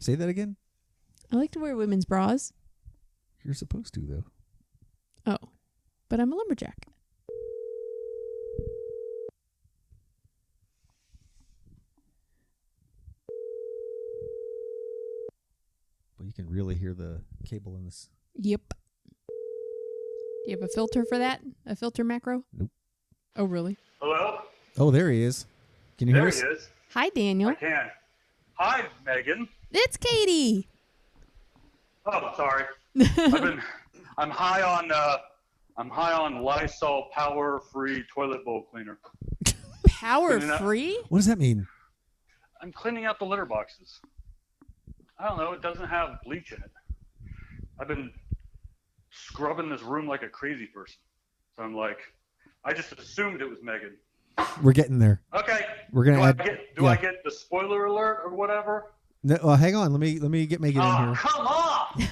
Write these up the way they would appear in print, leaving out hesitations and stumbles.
Say that again? I like to wear women's bras. You're supposed to, though. Oh, but I'm a lumberjack. Well, you can really hear the cable in this. Yep. Do you have a filter for that? A filter macro? Nope. Oh, really? Hello? Oh, there he is. Can you hear us? There he is. Hi, Daniel. I can. Hi, Megan. It's Katie. Oh, sorry. I'm high on Lysol power-free toilet bowl cleaner. Power free? What does that mean? I'm cleaning out the litter boxes. I don't know. It doesn't have bleach in it. I've been scrubbing this room like a crazy person. So I'm like, I just assumed it was Megan. We're getting there. Okay. We're gonna add. I get the spoiler alert or whatever? No, hang on. Let me get Megan in here. Come on!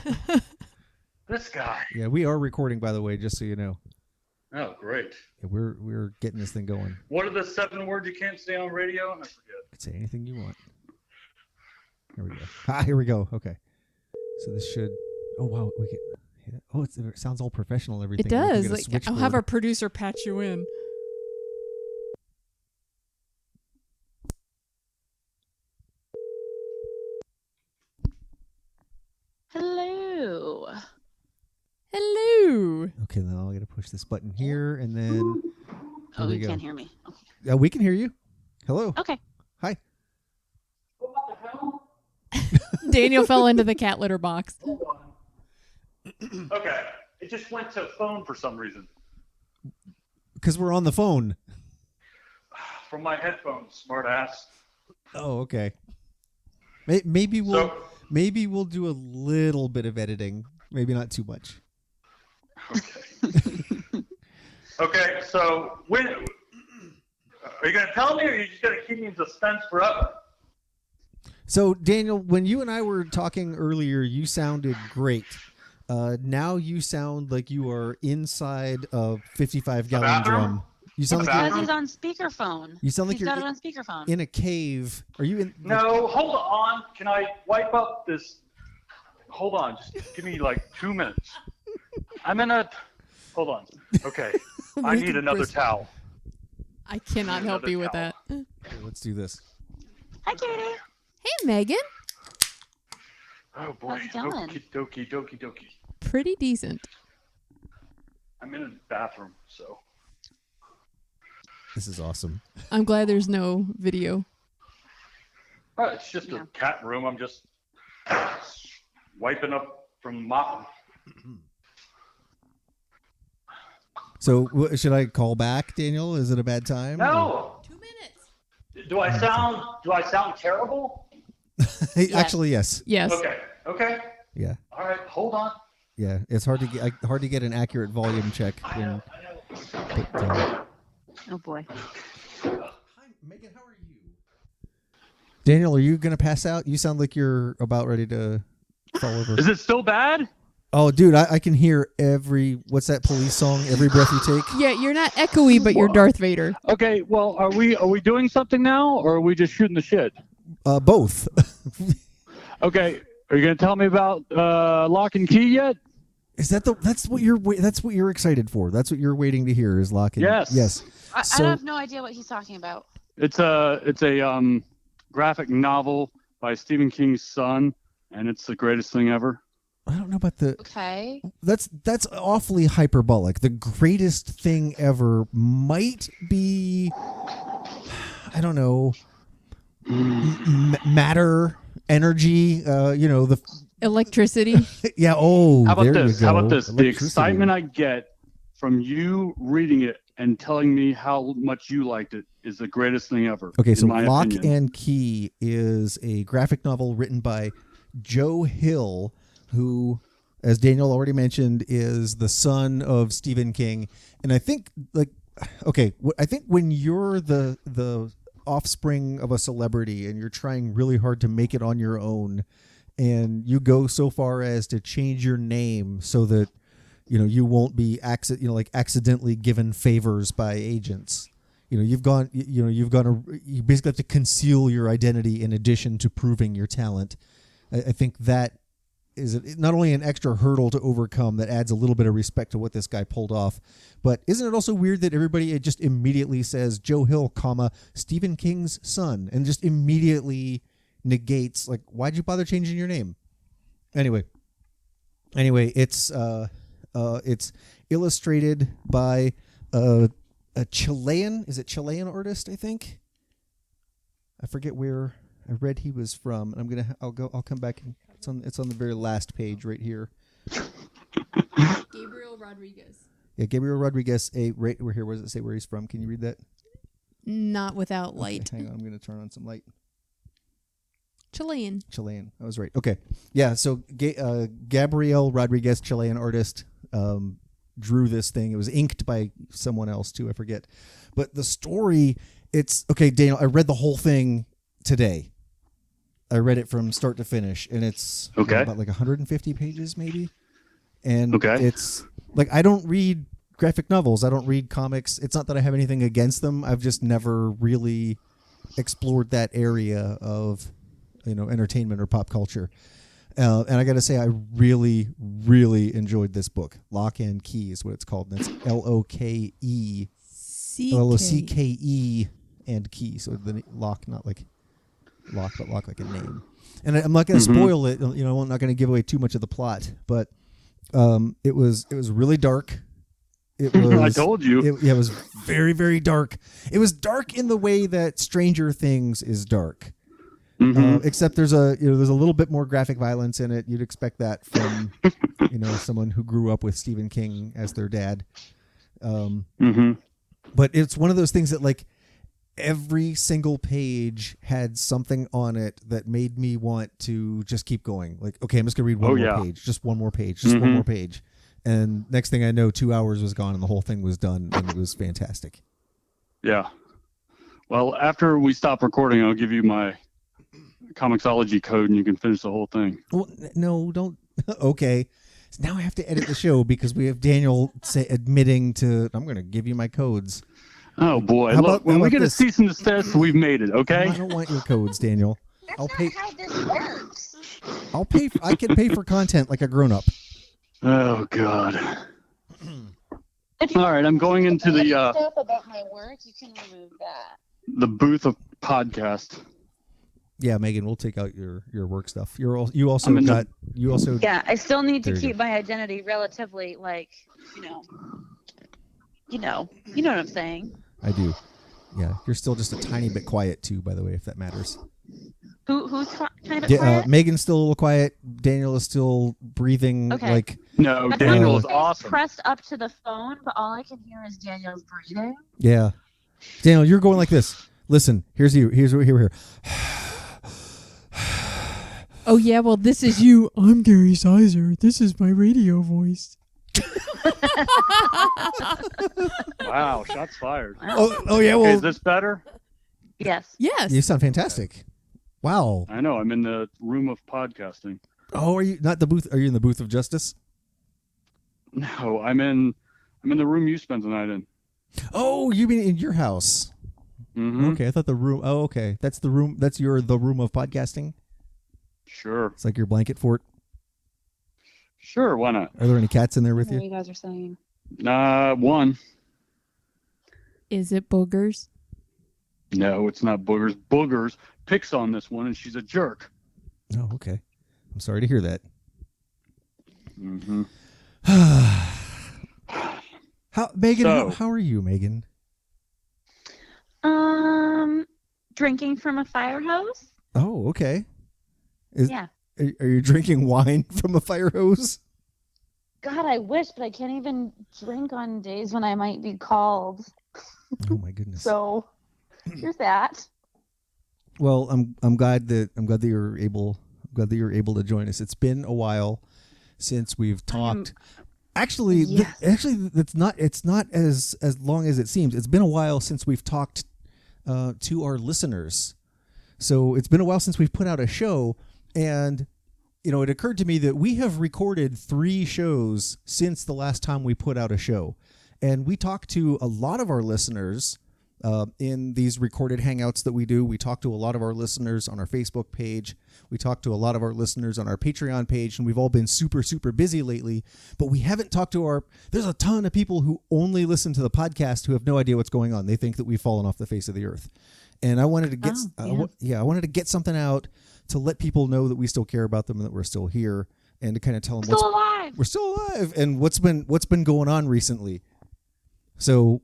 This guy. Yeah, we are recording, by the way, just so you know. Oh, great. Yeah, we're getting this thing going. What are the 7 words you can't say on radio? I forget. You can say anything you want. Here we go. Here we go. Okay. So this should. Oh wow, we get. Oh, it sounds all professional and everything. It does. Like, I'll have our producer patch you in. Hello. Hello. Okay, then I'll get to push this button here, and then. Oh, you can't hear me. Okay. We can hear you. Hello. Okay. Hi. What the hell? Daniel fell into the cat litter box. Hold on. Okay. It just went to phone for some reason. Because we're on the phone. From my headphones, smart ass. Oh, okay. Maybe we'll do a little bit of editing. Maybe not too much. Okay. Okay, so when are you going to tell me, or are you just going to keep me in suspense forever? So, Daniel, when you and I were talking earlier, you sounded great. Now you sound like you are inside a 55-gallon drum. You sound like because he's on speakerphone. You sound like he's you're got it on speakerphone. in a cave. Are you in? No, hold on. Can I wipe up this? Hold on. Just give me like 2 minutes. I'm in a. Hold on. Okay. I need another towel. I cannot help you with that. Okay, let's do this. Hi, Katie. Hey, Megan. Oh boy. How's it going? Okie dokie. Pretty decent. I'm in a bathroom, so. This is awesome. I'm glad there's no video. Oh, it's just a cat room. I'm just wiping up from mopping. So, should I call back, Daniel? Is it a bad time? No. 2 minutes. Do I sound terrible? Actually, yes. Yes. Okay. Yeah. All right. Hold on. Yeah. It's hard to get an accurate volume check. I know. Oh boy. Hi, Megan. How are you? Daniel, are you gonna pass out? You sound like you're about ready to fall over. Is it still bad? Oh, dude, I can hear what's that police song? Every breath you take. Yeah, you're not echoey, but you're Darth Vader. Okay. Well, are we doing something now, or are we just shooting the shit? Both. Okay. Are you gonna tell me about Lock and Key yet? Is that's what you're excited for? That's what you're waiting to hear is Lock and Yes. I have no idea what he's talking about. It's a graphic novel by Stephen King's son, and it's the greatest thing ever. I don't know about the. Okay. That's awfully hyperbolic. The greatest thing ever might be, I don't know, matter, energy. The Electricity. Yeah. Oh, How about there this? you go. How about this? The Electricity. excitement I get from you reading it and telling me how much you liked it is the greatest thing ever. Okay, so in my Lock opinion. and Key is a graphic novel written by Joe Hill, who, as Daniel already mentioned, is the son of Stephen King. And I think, I think when you're the offspring of a celebrity and you're trying really hard to make it on your own, and you go so far as to change your name so that you won't be accidentally given favors by agents. You basically have to conceal your identity in addition to proving your talent. I think that is not only an extra hurdle to overcome that adds a little bit of respect to what this guy pulled off, but isn't it also weird that everybody just immediately says Joe Hill, comma, Stephen King's son, and just immediately negates, like, why'd you bother changing your name? Anyway, it's illustrated by a Chilean, is it Chilean artist, I think? I forget where I read he was from. I'll come back and it's on the very last page right here. Gabriel Rodriguez. Yeah, Gabriel Rodriguez. Right over here. Where does it say where he's from? Can you read that? Not without light. Okay, hang on, I'm going to turn on some light. Chilean. I was right. Okay. Yeah, so Gabriel Rodriguez, Chilean artist, drew this thing. It was inked by someone else too, I forget. But the story, it's okay, Daniel, I read the whole thing today. I read it from start to finish, and it's about like 150 pages maybe. And it's like, I don't read graphic novels. I don't read comics. It's not that I have anything against them. I've just never really explored that area of, entertainment or pop culture. And I got to say, I really, really enjoyed this book. Lock and Key is what it's called. And it's Loke. L-O-C-K-E and Key. So the lock, not like lock, but lock like a name. And I'm not going to spoil it. I'm not going to give away too much of the plot. But it was really dark. It was. I told you. It was very, very dark. It was dark in the way that Stranger Things is dark. Except there's a little bit more graphic violence in it. You'd expect that from someone who grew up with Stephen King as their dad. But it's one of those things that, like, every single page had something on it that made me want to just keep going. Like, okay, I'm just gonna read one more page, just one more page, just one more page. And next thing I know, 2 hours was gone and the whole thing was done, and it was fantastic. Yeah. Well, after we stop recording, I'll give you my Comixology code and you can finish the whole thing. Well, no, don't. Okay. So now I have to edit the show because we have Daniel admitting to, I'm going to give you my codes. Oh, boy. Look, when we get a cease and desist, we've made it, okay? I don't want your codes, Daniel. That's not how this works. I can pay for content like a grown-up. Oh, God. If you All right, I'm going into the stuff about my work, you can remove that. the booth of podcast. Yeah, Megan, we'll take out your work stuff. You also. Yeah, I still need to keep my identity relatively, like, you know what I'm saying. I do. Yeah, you're still just a tiny bit quiet too, by the way, if that matters. Who's kind of quiet? Megan's still a little quiet. Daniel is still breathing like. No, Daniel is awesome. Pressed up to the phone, but all I can hear is Daniel's breathing. Yeah, Daniel, you're going like this. Listen, here's you. Here's what here. Oh yeah, well this is you. I'm Gary Sizer. This is my radio voice. Wow, shots fired. Oh yeah. Well, is this better? Yes. Yes. You sound fantastic. Wow. I know. I'm in the room of podcasting. Oh, are you not the booth? Are you in the booth of justice? No, I'm in the room you spent the night in. Oh, you mean in your house? Mm-hmm. Okay, I thought the room. Oh, okay, that's the room. That's the room of podcasting. Sure. It's like your blanket fort. Sure. Why not? Are there any cats in there with What you? you guys are saying. One. Is it boogers? No, it's not boogers. Boogers picks on this one, and she's a jerk. Oh, okay. I'm sorry to hear that. Mm-hmm. Megan? How are you, Megan? Drinking from a fire hose. Oh, okay. Yeah. Are you drinking wine from a fire hose? God, I wish, but I can't even drink on days when I might be called. Oh my goodness. So, here's that. Well, I'm glad that you're able to join us. It's been a while since we've talked. Actually, yes. It's not as long as it seems. It's been a while since we've talked to our listeners. So it's been a while since we've put out a show, and it occurred to me that we have recorded 3 shows since the last time we put out a show, and we talked to a lot of our listeners In these recorded hangouts that we do, we talk to a lot of our listeners on our Facebook page. We talk to a lot of our listeners on our Patreon page, and we've all been super, super busy lately. But we haven't talked to there's a ton of people who only listen to the podcast who have no idea what's going on. They think that we've fallen off the face of the earth. And I wanted to get, I wanted to get something out to let people know that we still care about them and that we're still here, and to kind of tell them we're still alive and what's been going on recently. So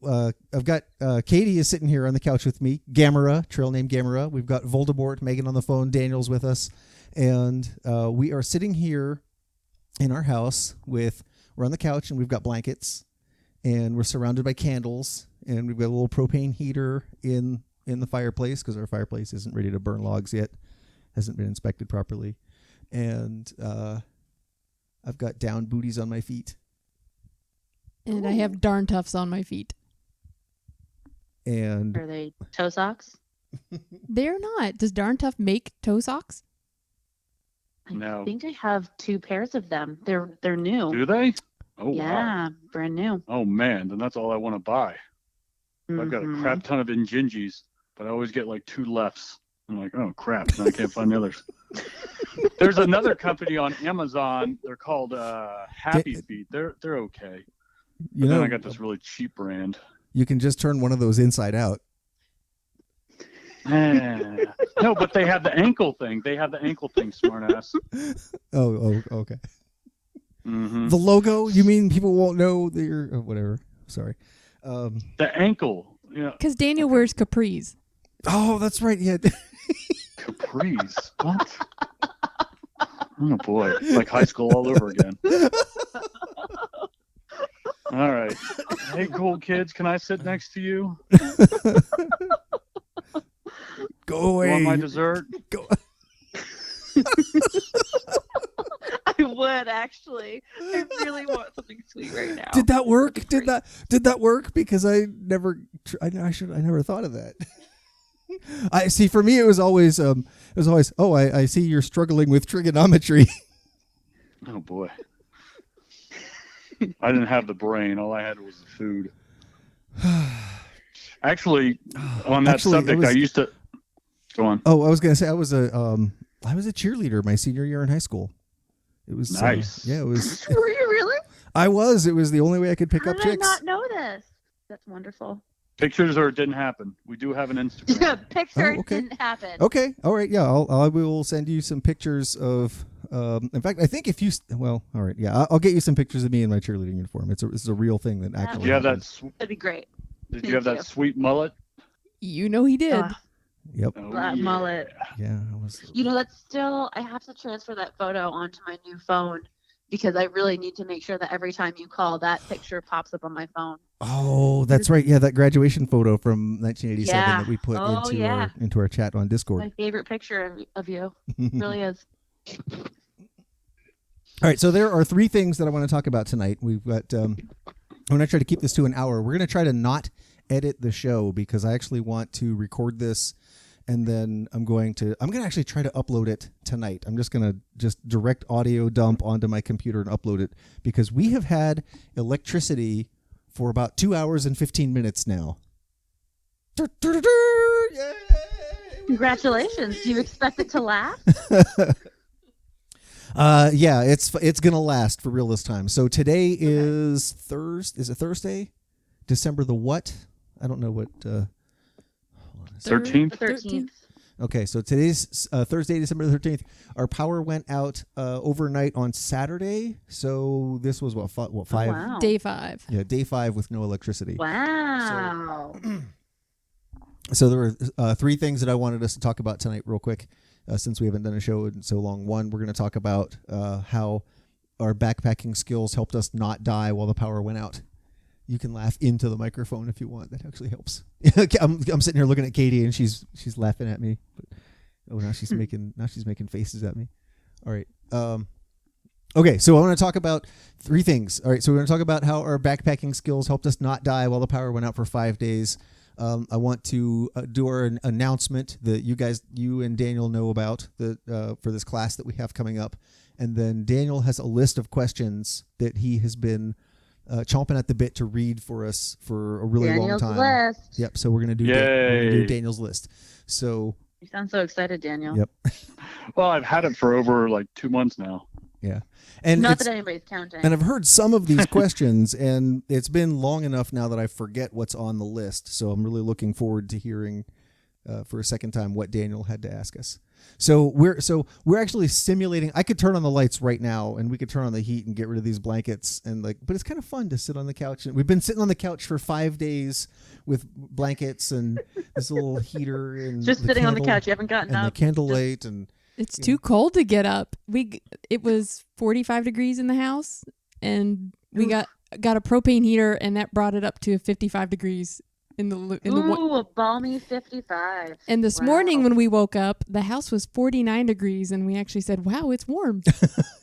I've got Katie is sitting here on the couch with me. Gamera, trail name Gamera. We've got Voldemort, Megan on the phone. Daniel's with us. And we are sitting here in our house we're on the couch and we've got blankets and we're surrounded by candles and we've got a little propane heater in the fireplace because our fireplace isn't ready to burn logs yet. Hasn't been inspected properly. And I've got down booties on my feet. And I have darn toughs on my feet. And Are they toe socks? They're not. Does darn tough make toe socks? No. I think I have 2 pairs of them. They're new. Do they? Oh, yeah, wow. brand new. Oh, man. Then that's all I want to buy. I've got a crap ton of Injinjis, but I always get like 2 lefts. I'm like, oh, crap. Then I can't find the others. There's another company on Amazon. They're called Happy Feet. They're okay. But then I got this really cheap brand. You can just turn one of those inside out. No, but they have the ankle thing. Smartass. Oh, okay. Mm-hmm. The logo? You mean people won't know that you're... Oh, whatever. Sorry. The ankle. Yeah. Because Daniel wears capris. Oh, that's right. Yeah. Capris. What? Oh, boy. It's like high school all over again. All right. Hey, cool kids, can I sit next to you? Go away. You want my dessert? Go. I would actually. I really want something sweet right now. Did that work? Did that work? Because I never thought of that. I see. For me, it was always. Oh, I see you're struggling with trigonometry. Oh boy. I didn't have the brain. All I had was the food. Actually, on that subject, I used to go on. Oh, I was going to say I was a cheerleader my senior year in high school. It was nice. Yeah, it was. Were you really? I was. It was the only way I could pick How up did chicks. I not know this? That's wonderful. Pictures or it didn't happen. We do have an Instagram. Yeah, pictures okay. didn't happen. Okay. All right. Yeah. I will send you some pictures of. In fact, I think if you. Well. All right. Yeah. I'll get you some pictures of me in my cheerleading uniform. It's a real thing that actually. Did you have that? That'd be great. Did you have that sweet mullet? You know he did. Yep. Oh, That mullet. Yeah. I was. You know, that's still. I have to transfer that photo onto my new phone because I really need to make sure that every time you call, that picture pops up on my phone. Oh, that's right. Yeah, that graduation photo from 1987 Yeah. that we put Oh, into our chat on Discord. My favorite picture of you. Really is. All right, so there are 3 things that I want to talk about tonight. We've got. I'm going to try to keep this to an hour. We're going to try to not edit the show because I actually want to record this, and then I'm going to actually try to upload it tonight. I'm just going to direct audio dump onto my computer and upload it because we have had electricity for about 2 hours and 15 minutes now. Yay! Congratulations. Do you expect it to last? Yeah, it's gonna last for real this time. So today is Thursday. Is it Thursday? December the what? I don't know what. 13th. 13th. Okay, so today's Thursday, December the 13th. Our power went out overnight on Saturday. So this was what 5? Oh, wow. Day 5. Yeah, day 5 with no electricity. Wow. So there were 3 things that I wanted us to talk about tonight real quick since we haven't done a show in so long. One, we're going to talk about how our backpacking skills helped us not die while the power went out. You can laugh into the microphone if you want. That actually helps. I'm sitting here looking at Katie and she's laughing at me. But now she's making faces at me. All right. Okay, so I want to talk about 3 things. All right, so we're going to talk about how our backpacking skills helped us not die while the power went out for 5 days. I want to do our announcement that you and Daniel know about for this class that we have coming up. And then Daniel has a list of questions that he has been chomping at the bit to read for us for a really Daniel's long time. list. Yep. So we're gonna do Daniel's list. So You sound so excited, Daniel. yep. Well, I've had it for over like 2 months now. Yeah. And Not that anybody's counting. And I've heard some of these questions, and it's been long enough now that I forget what's on the list. So I'm really looking forward to hearing for a second time what Daniel had to ask us. So we're actually simulating. I could turn on the lights right now, and we could turn on the heat and get rid of these blankets, but it's kind of fun to sit on the couch. And we've been sitting on the couch for 5 days with blankets and this little heater and just sitting on the couch. You haven't gotten and up. the candlelight and. It's too cold to get up. It was 45 degrees in the house, and we got a propane heater, and that brought it up to 55 degrees in the a balmy 55. And this morning when we woke up, the house was 49 degrees, and we actually said, "Wow, it's warm."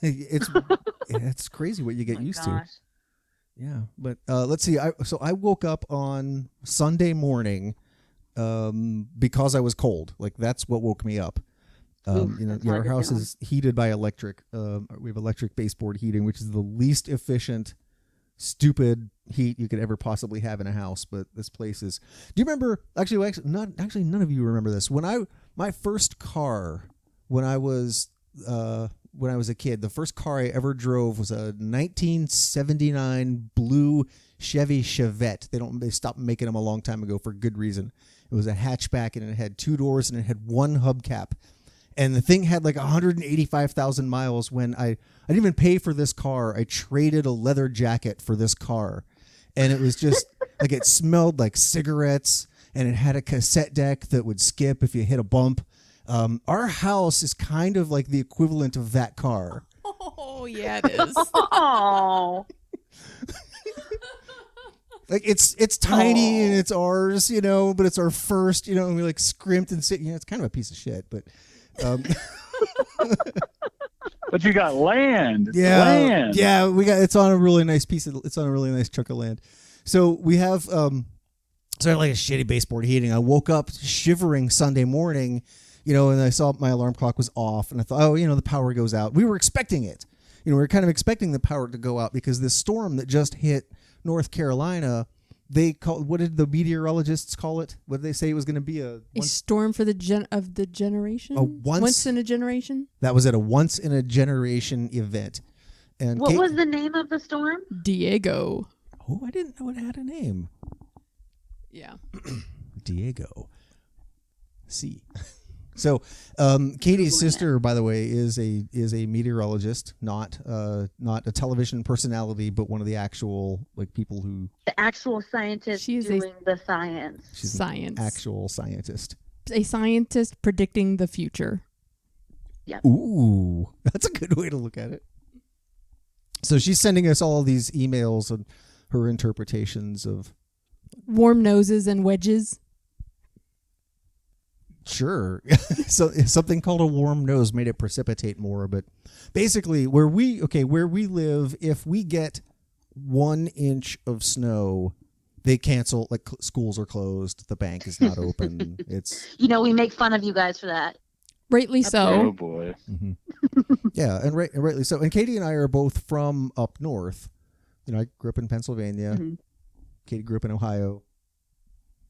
It's crazy what you get used to. Yeah, but let's see. I woke up on Sunday morning because I was cold. Like that's what woke me up. Our house is heated by electric. We have electric baseboard heating, which is the least efficient, stupid heat you could ever possibly have in a house. But this place is. Do you remember? Actually, none of you remember this. My first car when I was a kid, the first car I ever drove was a 1979 blue Chevy Chevette. They stopped making them a long time ago for good reason. It was a hatchback and it had 2 doors and it had one hubcap. And the thing had like 185,000 miles when I didn't even pay for this car. I traded a leather jacket for this car. And it was just like it smelled like cigarettes and it had a cassette deck that would skip if you hit a bump. Our house is kind of like the equivalent of that car. Oh, yeah, it is. Oh. Like it's tiny and it's ours, but it's our first, and we like scrimped and sit, it's kind of a piece of shit, but but you got land. Yeah, land. Yeah, it's on a really nice chunk of land. So we have I had like a shitty baseboard heating. I woke up shivering Sunday morning, and I saw my alarm clock was off, and I thought, the power goes out. We were expecting it. We were kind of expecting the power to go out because this storm that just hit North Carolina. What did the meteorologists call it? What did they say it was going to be? A storm for the generation? Once in a generation? That was at a once in a generation event. And what was the name of the storm? Diego. Oh, I didn't know it had a name. Yeah. Diego. See. So, Katie's sister, by the way, is a meteorologist, not a television personality, but one of the actual people who the actual scientist doing the science. She's an actual scientist. A scientist predicting the future. Yeah. Ooh, that's a good way to look at it. So she's sending us all these emails and her interpretations of warm noses and wedges. Sure. So something called a warm nose made it precipitate more, but basically where we live, if we get 1 inch of snow, they cancel, schools are closed, the bank is not open. It's we make fun of you guys for that. Rightly so. Oh boy. Mm-hmm. Yeah, and rightly so. And Katie and I are both from up north. I grew up in Pennsylvania. Mm-hmm. Katie grew up in Ohio.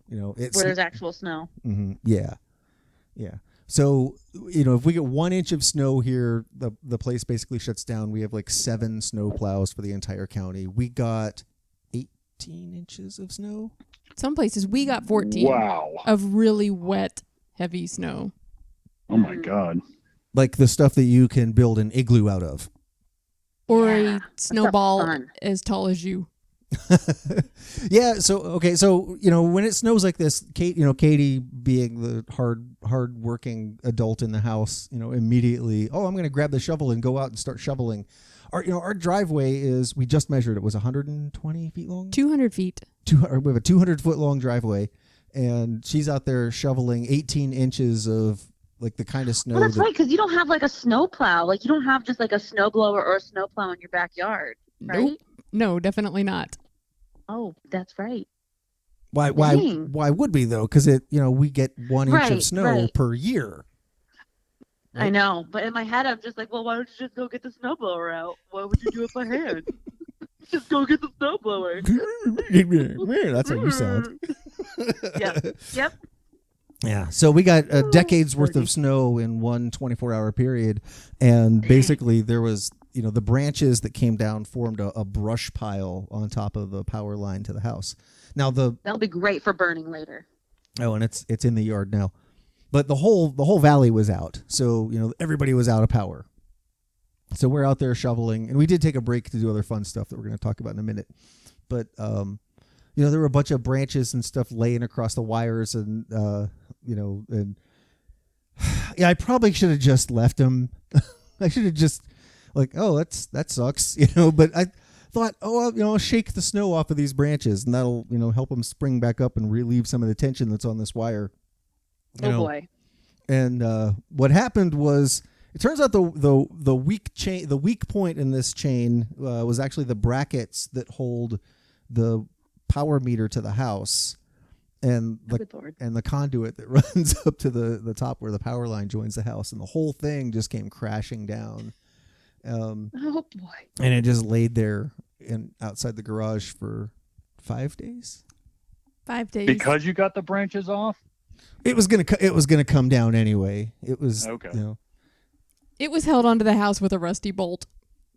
It's where there's actual snow. Mm-hmm. Yeah. Yeah. So, if we get 1 inch of snow here, the place basically shuts down. We have 7 snow plows for the entire county. We got 18 inches of snow. Some places we got 14. Wow. Of really wet, heavy snow. Oh my God. Like the stuff that you can build an igloo out of. Or a snowball as tall as you. Yeah. So when it snows like this, Katie being the hard working adult in the house, immediately, I'm going to grab the shovel and go out and start shoveling. Our driveway we just measured, it was 120 feet long. 200 feet. We have a 200-foot long driveway, and she's out there shoveling 18 inches of the kind of snow. Well, that's right, because you don't have a snow plow. You don't have just a snow blower or a snow plow in your backyard, right? Nope. No, definitely not. Oh, that's right. Why would we though? Because we get 1 inch of snow per year. Right? I know, but in my head I'm just why don't you just go get the snowblower out? Why would you do it by hand? Just go get the snowblower. That's how you sound. Yep. Yeah, so we got a decade's worth of snow in one 24-hour period, and basically there was, the branches that came down formed a brush pile on top of the power line to the house. Now that'll be great for burning later. Oh, and it's in the yard now, but the whole valley was out, so everybody was out of power. So we're out there shoveling, and we did take a break to do other fun stuff that we're going to talk about in a minute, but there were a bunch of branches and stuff laying across the wires, and and yeah, I probably should have just left them. I should have just that sucks, But I thought, I'll shake the snow off of these branches, and that'll help them spring back up and relieve some of the tension that's on this wire. Boy! And what happened was, it turns out the weak point in this chain was actually the brackets that hold the power meter to the house, and the conduit that runs up to the top where the power line joins the house, and the whole thing just came crashing down. Oh boy! And it just laid there outside the garage for 5 days. 5 days. Because you got the branches off? It was gonna come down anyway. It was okay. It was held onto the house with a rusty bolt.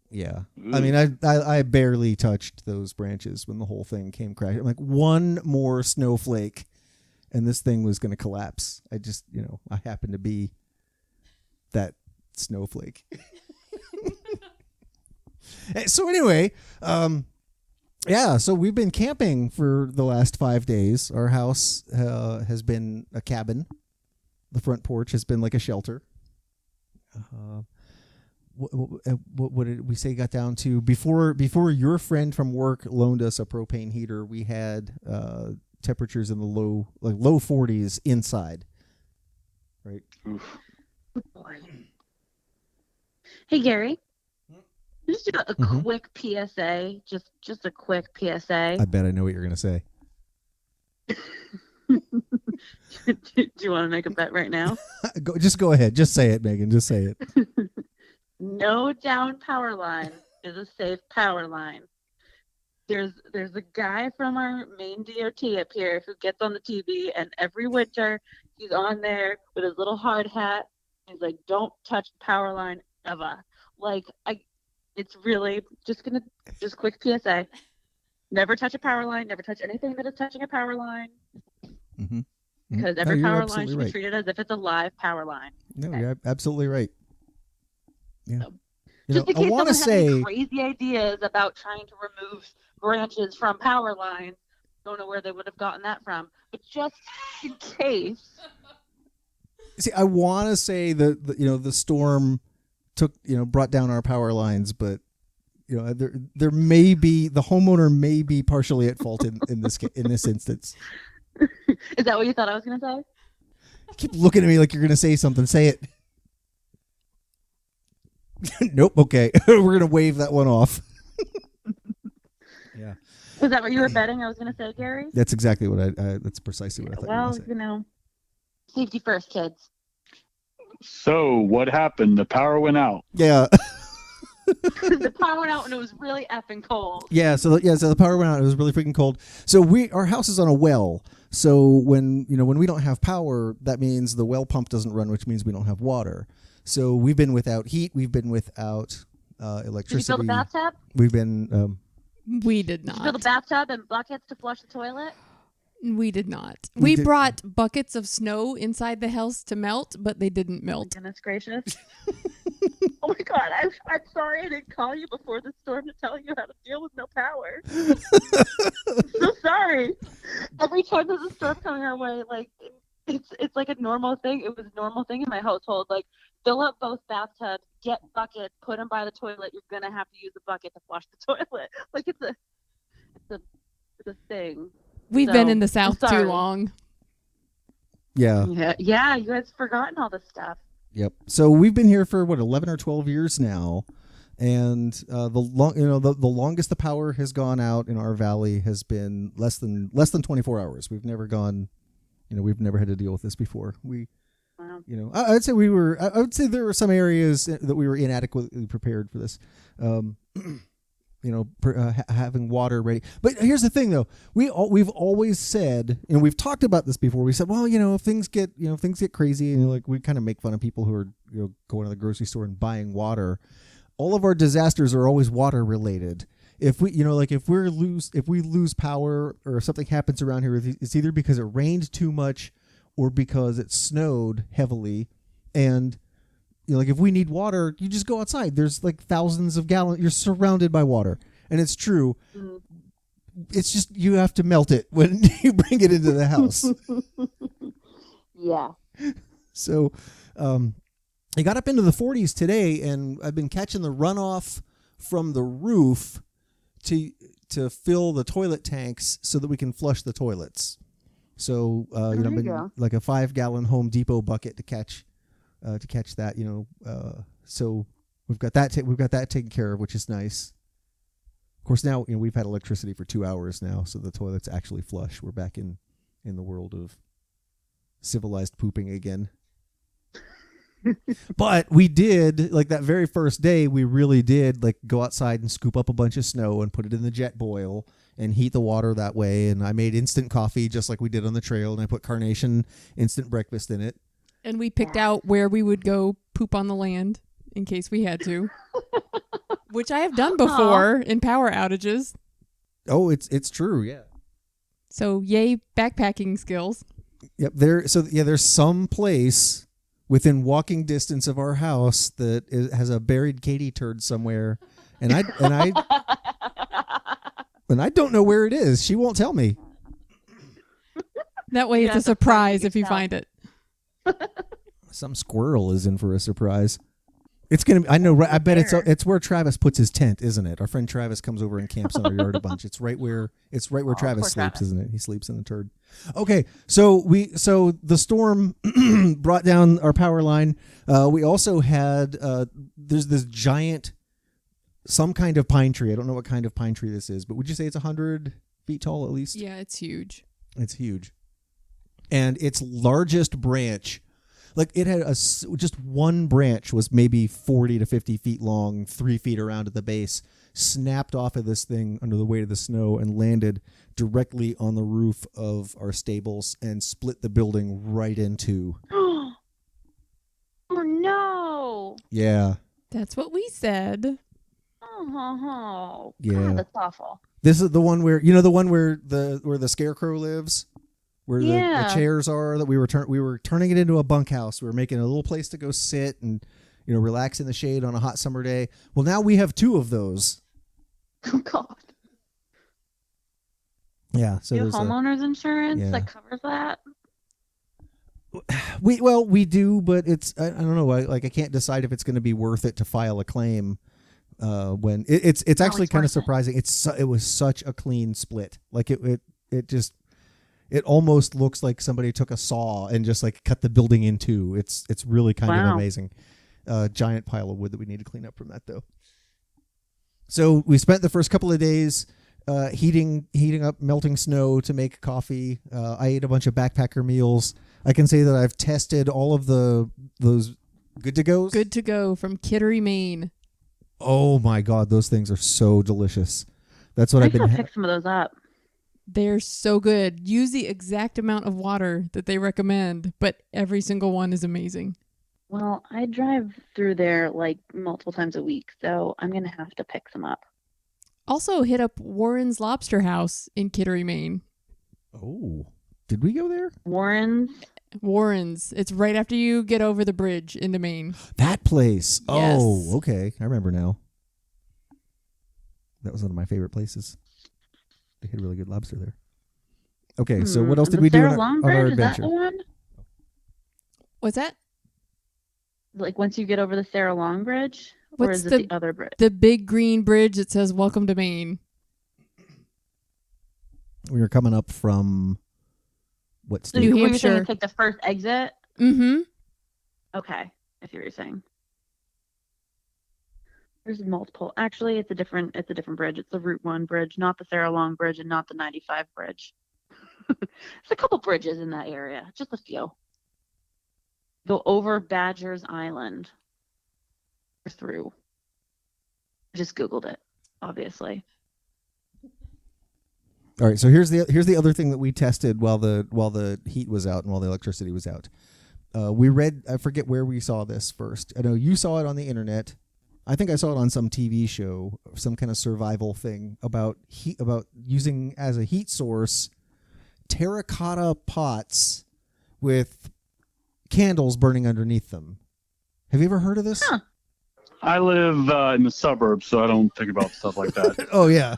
Yeah. Ooh. I mean, I barely touched those branches when the whole thing came crashing. I'm like, one more snowflake and this thing was going to collapse. I just, I happened to be that snowflake. So anyway, so we've been camping for the last 5 days. Our house has been a cabin. The front porch has been like a shelter. What did we say got down to before your friend from work loaned us a propane heater? We had temperatures in the low 40s inside, right? Oof. Hey Gary, just do a quick PSA, just a quick PSA. I bet I know what you're gonna say. Do you want to make a bet right now? Go ahead. Just say it, Megan. Just say it. No down power line is a safe power line. There's a guy from our main DOT up here who gets on the TV, and every winter he's on there with his little hard hat. He's like, "Don't touch the power line ever." It's really just quick PSA. Never touch a power line. Never touch anything that is touching a power line. Mm-hmm. Because every power line should be treated as if it's a live power line. No, you're absolutely right. Yeah. So, just in case I want to say any crazy ideas about trying to remove branches from power lines. Don't know where they would have gotten that from, but just in case. See, I want to say that the storm brought down our power lines, but there may be the homeowner may be partially at fault in this instance. Is that what you thought I was going to say? You keep looking at me like you're going to say something. Say it. Nope. Okay. We're going to wave that one off. Yeah. Was that what you were betting I was going to say, Gary? That's exactly what that's precisely what I thought you were going to say. Safety first, kids. So what happened? The power went out. Yeah. The power went out and it was really effing cold. Yeah, so the power went out. It was really freaking cold. So our house is on a well. So when we don't have power, that means the well pump doesn't run, which means we don't have water. So we've been without heat. We've been without electricity. Did you fill the bathtub? We've been. We did not. Did you fill the bathtub and buckets to flush the toilet? We did not. We brought buckets of snow inside the house to melt, but they didn't melt. Oh, goodness gracious. Oh my God, I'm sorry I didn't call you before the storm to tell you how to deal with no power. I'm so sorry. Every time there's a storm coming our way, it's like a normal thing. It was a normal thing in my household. Like, fill up both bathtubs, get buckets, put them by the toilet. You're gonna have to use a bucket to flush the toilet. Like it's a thing. We've been in the South too long. Yeah. Yeah. You guys forgotten all this stuff. Yep. So we've been here for 11 or 12 years now, and the longest the power has gone out in our valley has been less than 24 hours. We've never gone, we've never had to deal with this before. Wow. I'd say I would say there were some areas that we were inadequately prepared for this. having water ready. But here's the thing, though. We've always said, and we've talked about this before. We said, well, if things get crazy, and like we kind of make fun of people who are going to the grocery store and buying water. All of our disasters are always water related. If we if we lose power or something happens around here, it's either because it rained too much or because it snowed heavily, and if we need water, you just go outside. There's like thousands of gallons. You're surrounded by water. And it's true. Mm. It's just you have to melt it when you bring it into the house. Yeah. So it got up into the 40s today, and I've been catching the runoff from the roof to fill the toilet tanks so that we can flush the toilets. So I've been like a 5-gallon Home Depot bucket to catch that, so we've got that taken care of, which is nice. Of course, now we've had electricity for 2 hours now, so the toilet's actually flush. We're back in the world of civilized pooping again. But we did, like that very first day, we really did like go outside and scoop up a bunch of snow and put it in the jet boil and heat the water that way. And I made instant coffee just like we did on the trail, and I put Carnation instant breakfast in it. And we picked out where we would go poop on the land in case we had to, which I have done before in power outages. Oh, it's true, yeah. So yay, backpacking skills. Yep. There's some place within walking distance of our house that has a buried Katie turd somewhere, and I don't know where it is. She won't tell me. That way, it's a surprise if you find it. Some squirrel is in for a surprise. It's gonna be, I know. I bet it's where Travis puts his tent, isn't it? Our friend Travis comes over and camps in our yard a bunch. It's right where Travis sleeps, isn't it? He sleeps in the turd. Okay, so the storm brought down our power line. We also had there's this giant, some kind of pine tree. I don't know what kind of pine tree this is, but would you say it's 100 feet tall at least? Yeah, it's huge. It's huge. And its largest branch, like it had just one branch was maybe 40 to 50 feet long, 3 feet around at the base, snapped off of this thing under the weight of the snow and landed directly on the roof of our stables and split the building right in two. Oh no! Yeah. That's what we said. Oh, yeah. God, that's awful. This is the one where the scarecrow lives. Where the chairs are that we were turning it into a bunkhouse. We were making a little place to go sit and relax in the shade on a hot summer day. Well, now we have 2 of those. Oh God. Yeah. So do homeowners insurance that covers that? We do, but it's I don't know. I can't decide if it's going to be worth it to file a claim. When it's actually kind of surprising. It was such a clean split. Like it just. It almost looks like somebody took a saw and just like cut the building in 2. It's really kind of amazing. Giant pile of wood that we need to clean up from that though. So we spent the first couple of days heating up melting snow to make coffee. I ate a bunch of backpacker meals. I can say that I've tested all of those good to goes. Good to go from Kittery, Maine. Oh my God, those things are so delicious. That's what I've been. Pick some of those up. They're so good. Use the exact amount of water that they recommend, but every single one is amazing. Well, I drive through there like multiple times a week, so I'm going to have to pick some up. Also, hit up Warren's Lobster House in Kittery, Maine. Oh, did we go there? Warren's. It's right after you get over the bridge into Maine. That place. Yes. Oh, okay. I remember now. That was one of my favorite places. They had really good lobster there. Okay, so what else did we do on our adventure? Is that the one? What's that? Like once you get over the Sarah Long Bridge? Or is it the other bridge? The big green bridge that says "Welcome to Maine." We were coming up from what state? New Hampshire. Were you saying to take the first exit? Mm-hmm. Okay, I see what you're saying. There's multiple. Actually, it's a different bridge. It's the Route 1 bridge, not the Sarah Long Bridge and not the 95 bridge. There's a couple bridges in that area, just a few. Go over Badgers Island. Or through. I just Googled it. obviously. All right, so here's the other thing that we tested while the heat was out and while the electricity was out. We read, I forget where we saw this first. I know you saw it on the internet. I think I saw it on some TV show, some kind of survival thing about using as a heat source terracotta pots with candles burning underneath them. Have you ever heard of this? Huh. I live in the suburbs, so I don't think about stuff like that. Oh yeah.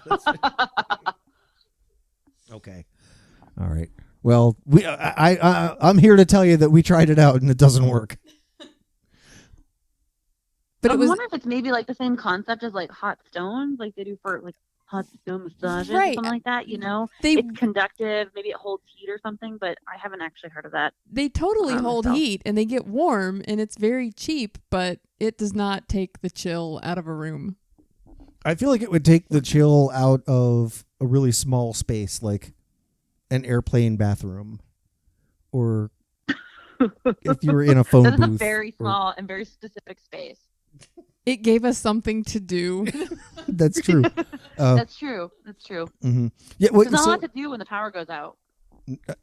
Okay. All right. Well, I'm here to tell you that we tried it out and it doesn't work. But I it was wonder if it's maybe like the same concept as like hot stones, like they do for like hot stone massages or Right. something like that. they It's conductive, maybe it holds heat or something, but I haven't actually heard of that. they totally hold myself. heat and they get warm and it's very cheap, but it does not take the chill out of a room. I feel like it would take the chill out of a really small space, like an airplane bathroom, or if you were in a phone That is booth. a very or- small and very specific space. It gave us something to do. That's true. That's true. That's true. Mhm. Yeah, well, There's not a so- lot to do when the power goes out,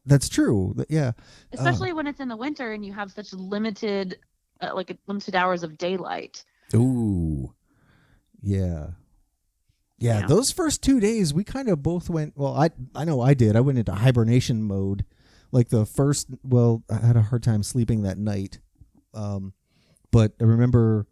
that's true. Yeah. especially when it's in the winter and you have such limited hours of daylight. Ooh. Yeah. Yeah, Yeah. those first 2 days we kind of both went, well, I know I did. I went into hibernation mode. Like the first, well, I had a hard time sleeping that night. But I remember,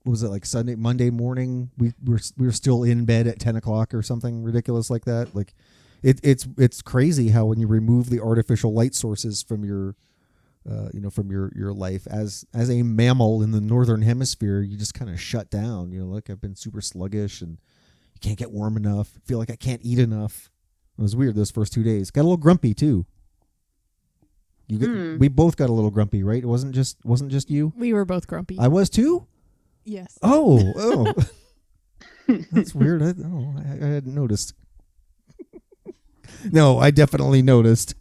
what was it, like Monday morning, we were still in bed at 10 o'clock or something ridiculous like that. Like it's crazy how when you remove the artificial light sources from your from your life as a mammal in the northern hemisphere, you just kind of shut down. Like I've been super sluggish and you can't get warm enough. Feel like I can't eat enough. It was weird those first 2 days. Got a little grumpy too. We both got a little grumpy, right? It wasn't just you. We were both grumpy. I was too. Yes. Oh, that's weird. I hadn't noticed. No, I definitely noticed.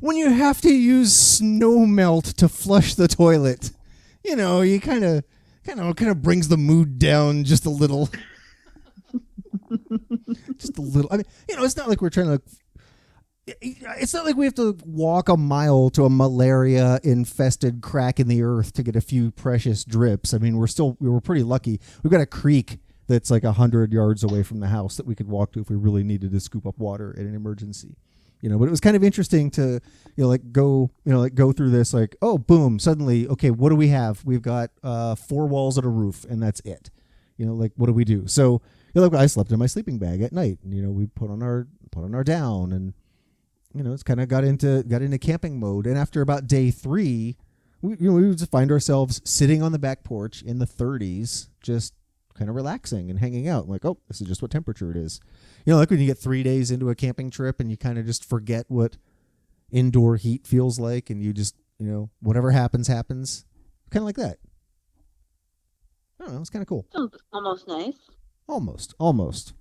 When you have to use snow melt to flush the toilet, you kind of brings the mood down just a little. Just a little. I mean, it's not like we're trying to. It's not like we have to walk a mile to a malaria-infested crack in the earth to get a few precious drips. I mean, we were pretty lucky. We've got a creek that's like 100 yards away from the house that we could walk to if we really needed to scoop up water in an emergency. But it was kind of interesting to, go through this, like, oh, boom, suddenly, okay, what do we have? We've got 4 walls and a roof, and that's it. What do we do? So, I slept in my sleeping bag at night, and we put on our down, and it's kind of got into camping mode. And after about day 3, we would just find ourselves sitting on the back porch in the 30s, just kind of relaxing and hanging out. Like, oh, this is just what temperature it is. Like when you get 3 days into a camping trip and you kind of just forget what indoor heat feels like, and you just, whatever happens. Kind of like that. I don't know. It's kind of cool. Sounds almost nice. Almost.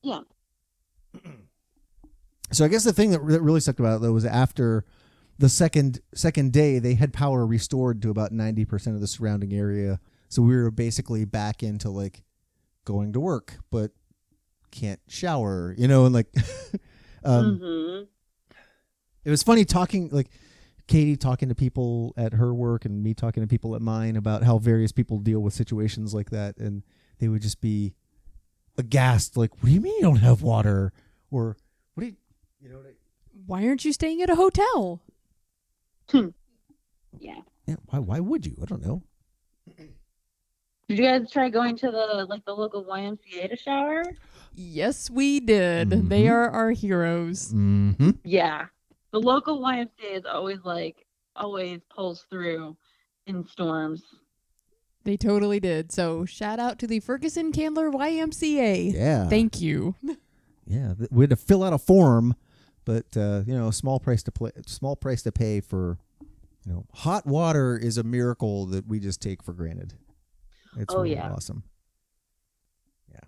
Yeah. So I guess the thing that really sucked about it, though, was after the second day, they had power restored to about 90% of the surrounding area. So we were basically back into like going to work, but can't shower, and like, Mm-hmm. It was funny talking, like Katie talking to people at her work and me talking to people at mine about how various people deal with situations like that. And they would just be aghast. Like, what do you mean you don't have water? Or what do you Why aren't you staying at a hotel? Yeah. Yeah, why would you? I don't know. Did you guys try going to the local YMCA to shower? Yes, we did. Mhm. They are our heroes. Mm-hmm. Yeah. The local YMCA is always pulls through in storms. They totally did. So shout out to the Ferguson Candler YMCA. Yeah. Thank you. Yeah, we had to fill out a form, but small price to pay for, hot water is a miracle that we just take for granted. It's really awesome. Yeah.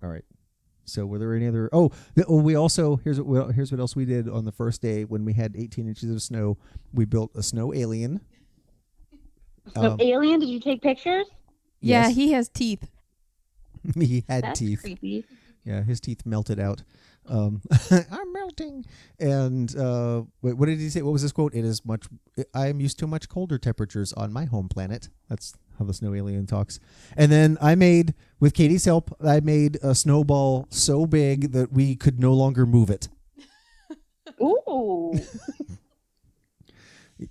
All right. So were there any other? We also here's what else we did on the first day when we had 18 inches of snow. We built a snow alien. So, alien, did you take pictures? Yeah, Yes. he has teeth. He had That's teeth. creepy. Yeah, his teeth melted out. I'm melting. And what did he say? What was his quote? I am used to much colder temperatures on my home planet. That's how the snow alien talks. And then with Katie's help, I made a snowball so big that we could no longer move it. Ooh.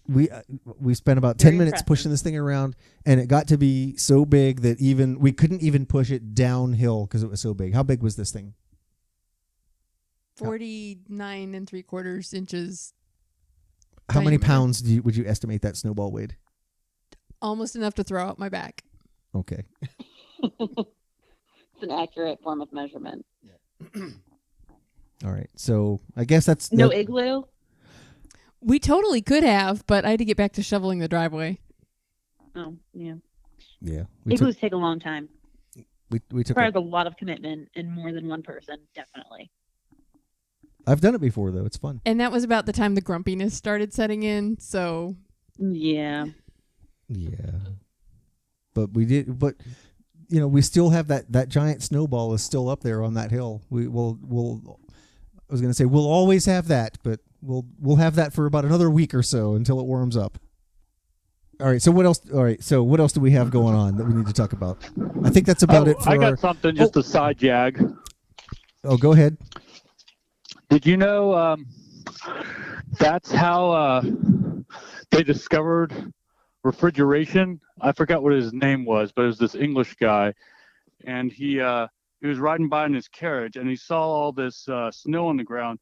We spent about 10 Very minutes impressive. pushing this thing around, and it got to be so big that we couldn't even push it downhill because it was so big. How big was this thing? 49 3/4 inches. How many diameter. pounds would you estimate that snowball weighed? Almost enough to throw out my back. Okay. It's an accurate form of measurement. All right. So I guess that's No igloo? We totally could have, but I had to get back to shoveling the driveway. Oh, yeah. Yeah. Igloos take a long time. We took. Requires a lot of commitment and more than one person, definitely. I've done it before though. It's fun. And that was about the time the grumpiness started setting in. So Yeah. Yeah. But we still have that giant snowball is still up there on that hill. We'll I was going to say we'll always have that, but we'll have that for about another week or so until it warms up. All right. So what else? All right. So what else do we have going on that we need to talk about? I think that's about it for I got something, just a side jag. Oh, go ahead. Did you know that's how they discovered refrigeration? I forgot what his name was, but it was this English guy, and he was riding by in his carriage, and he saw all this snow on the ground,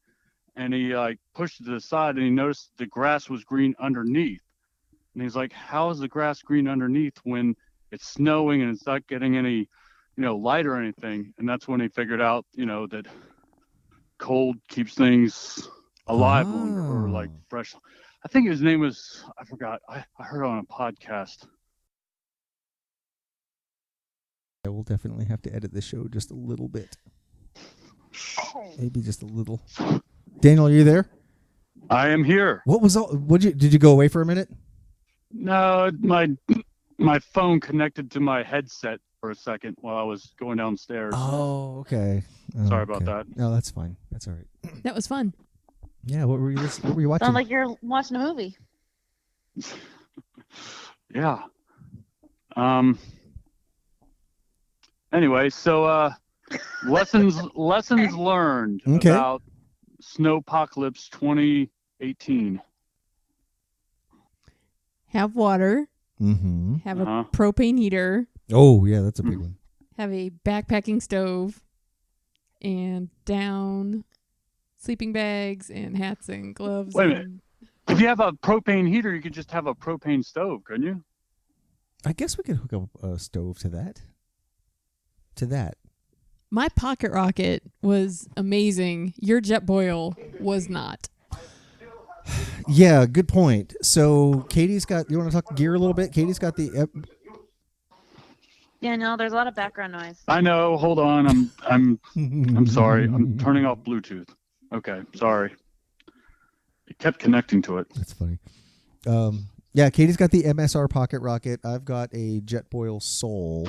and he pushed it to the side, and he noticed the grass was green underneath, and he's like, "How is the grass green underneath when it's snowing and it's not getting any, light or anything?" And that's when he figured out, that cold keeps things alive longer, or like fresh. I think his name was, I forgot. I heard it on a podcast. I will definitely have to edit this show just a little bit. Maybe just a little. Daniel, are you there? I am here. What was all? Did you go away for a minute? No, my phone connected to my headset for a second while I was going downstairs. Oh, okay. Sorry about that. No, that's fine. That's all right. that was fun. Yeah, what were you watching? Sounds like you're watching a movie. Yeah. Anyway, so lessons learned Okay. about Snowpocalypse 2018. Have water. Mm-hmm. Have Uh-huh. a propane heater. Oh, yeah, that's a big one. Have a backpacking stove. And down sleeping bags and hats and gloves. Wait a minute. If you have a propane heater, you could just have a propane stove, couldn't you? I guess we could hook up a stove to that. My pocket rocket was amazing. Your jet boil was not. Yeah, good point. So Katie's got. You want to talk gear a little bit? Katie's got the. Yeah, no, there's a lot of background noise. I know. Hold on. I'm sorry. I'm turning off Bluetooth. Okay, sorry. It kept connecting to it. That's funny. Yeah, Katie's got the MSR pocket rocket. I've got a Jetboil Soul.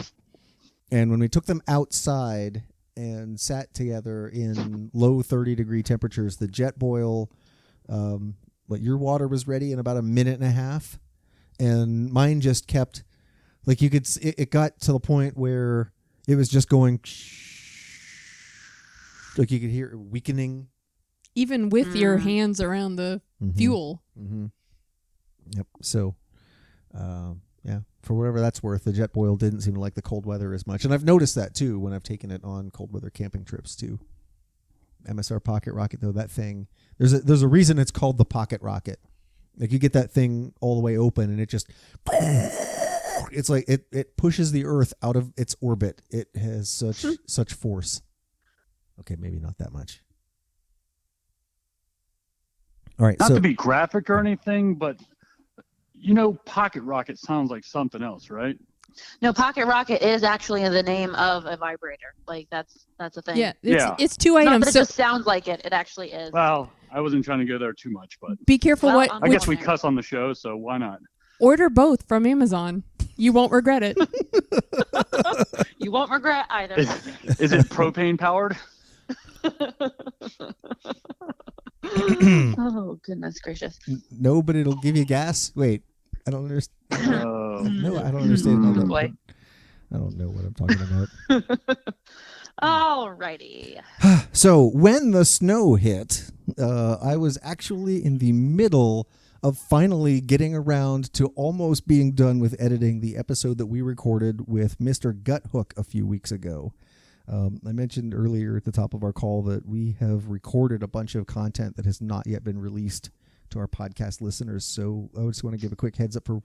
And when we took them outside and sat together in low 30-degree temperatures, the Jetboil, your water was ready in about a minute and a half, and mine just kept, like you could, it got to the point where it was just going, like you could hear it weakening. Even with your hands around the fuel. Mm-hmm. Yep. So, yeah, for whatever that's worth, the Jetboil didn't seem to like the cold weather as much. And I've noticed that, too, when I've taken it on cold weather camping trips, too. MSR Pocket Rocket, though, that thing, there's a reason it's called the Pocket Rocket. Like, you get that thing all the way open, and it just, it's like it pushes the Earth out of its orbit. It has such force. Okay, maybe not that much. All right, Not so to be graphic or anything, but Pocket Rocket sounds like something else, right? No, Pocket Rocket is actually the name of a vibrator. Like that's a thing. Yeah, Yeah. it's two Not items. that it So just sounds like it. It actually is. Well, I wasn't trying to go there too much, but be careful Well, what I guess we cuss on the show, so why not? Order both from Amazon. You won't regret it. You won't regret either. Is it propane powered? Oh, goodness gracious. No, but it'll give you gas. Wait, I don't understand. No, I don't understand. Oh, boy. I don't know what I'm talking about. Alrighty. So when the snow hit, I was actually in the middle of finally getting around to almost being done with editing the episode that we recorded with Mr. Guthook a few weeks ago. I mentioned earlier at the top of our call that we have recorded a bunch of content that has not yet been released to our podcast listeners. So I just want to give a quick heads up for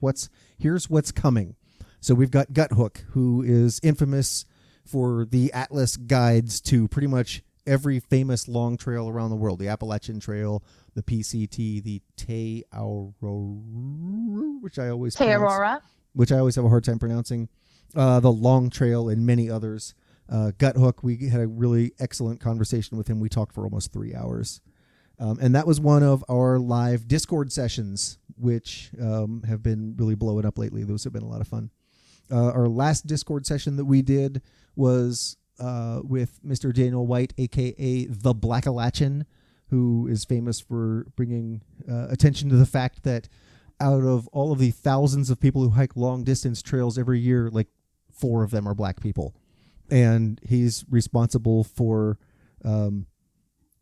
here's what's coming. So we've got Guthook, who is infamous for the Atlas guides to pretty much every famous long trail around the world. The Appalachian Trail, the PCT, the Tearoraru, which I always have a hard time pronouncing, the Long Trail, and many others. Guthook, we had a really excellent conversation with him. We talked for almost 3 hours. And that was one of our live Discord sessions, which have been really blowing up lately. Those have been a lot of fun. Our last Discord session that we did was with Mr. Daniel White, a.k.a. the Blackalachian, who is famous for bringing attention to the fact that out of all of the thousands of people who hike long-distance trails every year, like 4 of them are black people. And he's responsible for, a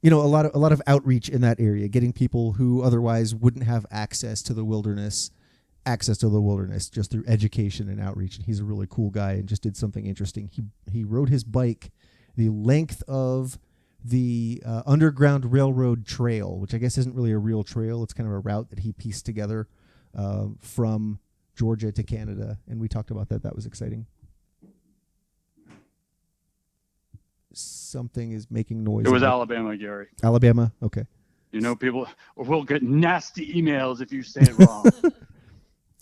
lot of outreach in that area, getting people who otherwise wouldn't have access to the wilderness just through education and outreach. And he's a really cool guy and just did something interesting. He rode his bike the length of the Underground Railroad Trail, which I guess isn't really a real trail. It's kind of a route that he pieced together from Georgia to Canada. And we talked about that. That was exciting. Something is making noise. It was Alabama, Gary. Alabama? Okay. People will get nasty emails if you say it wrong.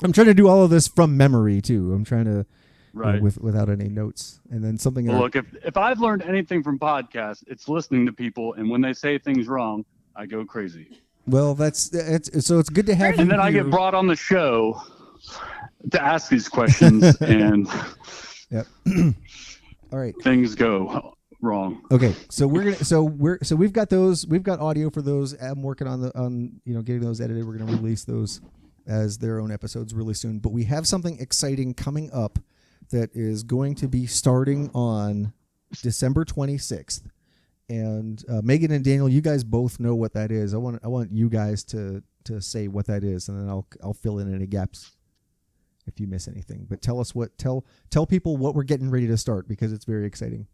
I'm trying to do all of this from memory, too. I'm trying to, right, without any notes. And then something... Well, look, if I've learned anything from podcasts, it's listening to people, and when they say things wrong, I go crazy. Well, so it's good to have you and then here. I get brought on the show to ask these questions, and yep. All right. Things go wrong. Okay, so we've got audio for those. I'm working on getting those edited. We're gonna release those as their own episodes really soon. But we have something exciting coming up that is going to be starting on December 26th. And Megan and Daniel, you guys both know what that is. I want you guys to say what that is, and then I'll fill in any gaps if you miss anything. But tell people what we're getting ready to start, because it's very exciting.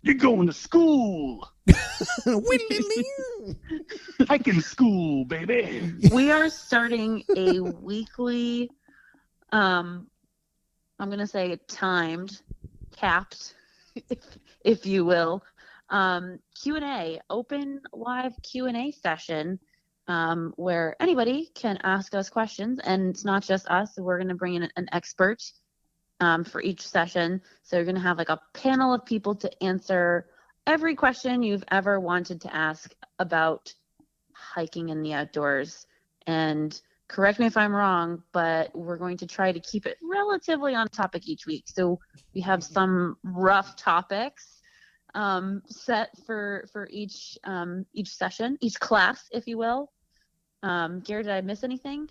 You're going to school. Hiking school, baby. We are starting a weekly, I'm going to say timed, capped, if you will, Q&A, open live Q&A session, where anybody can ask us questions. And it's not just us. We're going to bring in an expert for each session. So you're going to have like a panel of people to answer every question you've ever wanted to ask about hiking in the outdoors. And correct me if I'm wrong, but we're going to try to keep it relatively on topic each week. So we have some rough topics set for each session, each class, if you will. Gary, did I miss anything?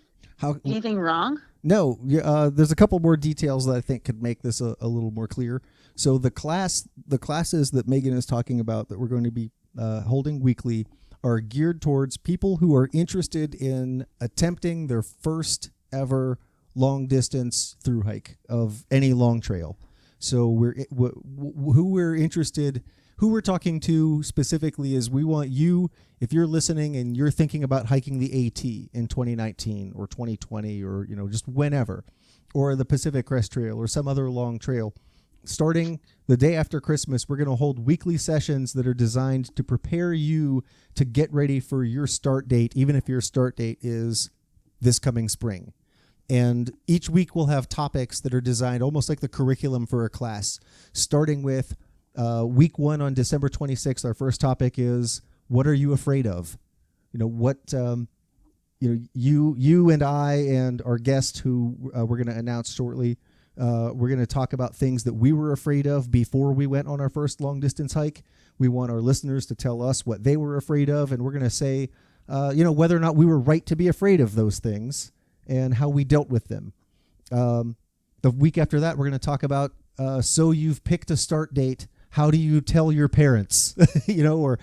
Anything wrong? No, there's a couple more details that I think could make this a little more clear. So the classes that Megan is talking about that we're going to be holding weekly are geared towards people who are interested in attempting their first ever long distance through hike of any long trail. So who we're talking to specifically is, we want you, if you're listening and you're thinking about hiking the AT in 2019 or 2020 or just whenever, or the Pacific Crest Trail or some other long trail, starting the day after Christmas, we're going to hold weekly sessions that are designed to prepare you to get ready for your start date, even if your start date is this coming spring. And each week we'll have topics that are designed almost like the curriculum for a class, starting with week 1 on December 26th. Our first topic is, what are you afraid of? What you and I and our guest who we're going to announce shortly, we're going to talk about things that we were afraid of before we went on our first long distance hike. We want our listeners to tell us what they were afraid of, and we're going to say, whether or not we were right to be afraid of those things and how we dealt with them. The week after that, we're going to talk about, so you've picked a start date. How do you tell your parents, or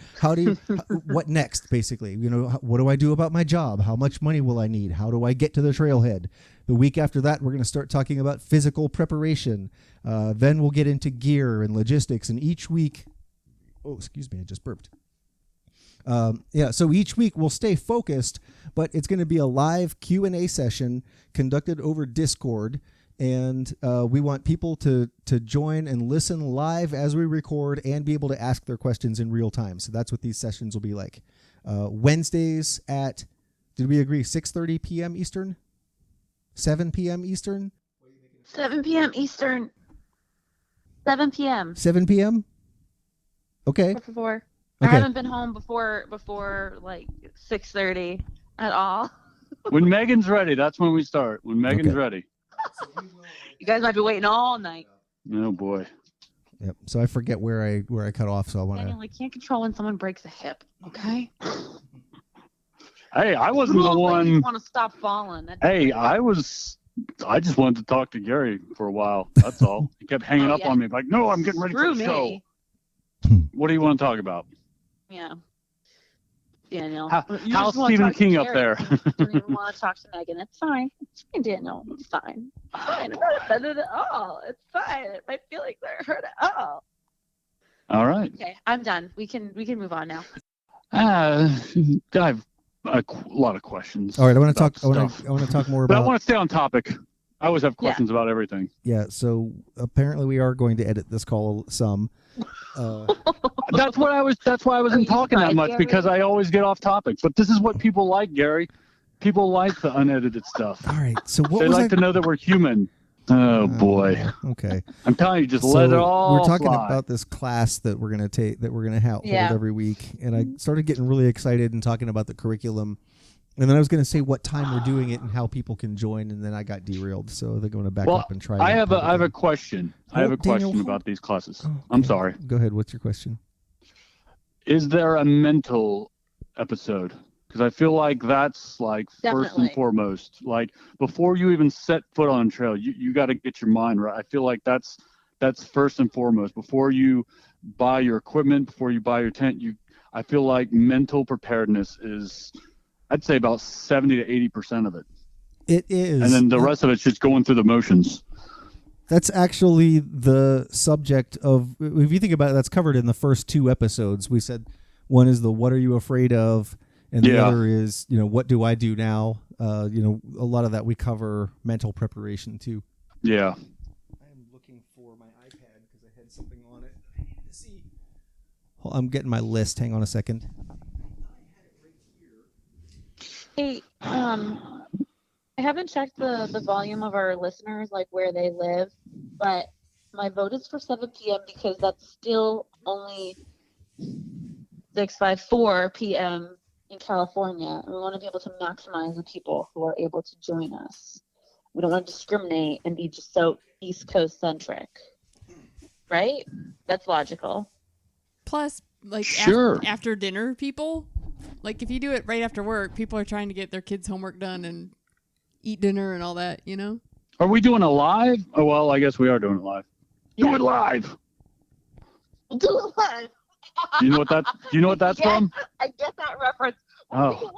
what next, basically? What do I do about my job? How much money will I need? How do I get to the trailhead? The week after that, we're going to start talking about physical preparation. Then we'll get into gear and logistics. And each week, excuse me, I just burped. So each week we'll stay focused, but it's going to be a live Q&A session conducted over Discord. And we want people to join and listen live as we record and be able to ask their questions in real time. So that's what these sessions will be like. Wednesdays at, did we agree, 6:30 p.m. Eastern? 7 p.m. Eastern? 7 p.m. Eastern. 7 p.m. 7 p.m.? Okay. Before. Okay. I haven't been home before like 6:30 at all. When Megan's ready, that's when we start. When Megan's ready. You guys might be waiting all night. Oh boy. Yep. So I forget where I cut off. So I want Daniel, I can't control when someone breaks a hip. Okay. Hey, I wasn't the one. You want to stop falling. Hey, I just wanted to talk to Gary for a while. That's all. He kept hanging up on me. Like, no, I'm getting ready for the show. What do you want to talk about? Yeah. Daniel. How's Stephen King up there? I don't even want to talk to Megan. It's fine. It's fine, Daniel. It's fine. It's fine. I'm not offended at all. It's fine. My feelings aren't hurt at all. All right. Okay, I'm done. We can move on now. I have a lot of questions. All right, I want to talk more about. But I want to stay on topic. I always have questions about everything. Yeah. So apparently we are going to edit this call some. That's why I wasn't talking that much, because I always get off topic. But this is what people like, Gary. People like the unedited stuff. All right. So they like to know that we're human. Oh boy. Okay. I'm telling you, just let it all. We're talking fly. about this class that we're going to take, that we're going to hold every week, and I started getting really excited and talking about the curriculum. And then I was going to say what time we're doing it and how people can join, and then I got derailed. So they're going to back up and try. I have a question. I have a question about these classes. Oh, okay. I'm sorry. Go ahead. What's your question? Is there a mental episode? Because I feel like that's like Definitely. First and foremost. Like before you even set foot on a trail, you got to get your mind right. I feel like that's first and foremost. Before you buy your equipment, before you buy your tent, I feel like mental preparedness is, I'd say, about 70 to 80% of it. It is. And then the rest of it's just going through the motions. That's actually the subject of, if you think about it, that's covered in the first 2 episodes. We said one is the what are you afraid of? And the other is, what do I do now? A lot of that we cover mental preparation too. Yeah. I am looking for my iPad because I had something on it. I need to see. Well, I'm getting my list. Hang on a second. Hey, I haven't checked the volume of our listeners, like where they live, but my vote is for 7 p.m. because that's still only 6:54 p.m. in California, and we want to be able to maximize the people who are able to join us. We don't want to discriminate and be just so East Coast centric, right? That's logical. Plus, like sure. after dinner, people, like if you do it right after work, people are trying to get their kids' homework done and eat dinner and all that, Are we doing it live? Oh, well, I guess we are doing it live. Yeah. Do it live. We'll do it live. Do you know what that's from? I get that reference. Oh.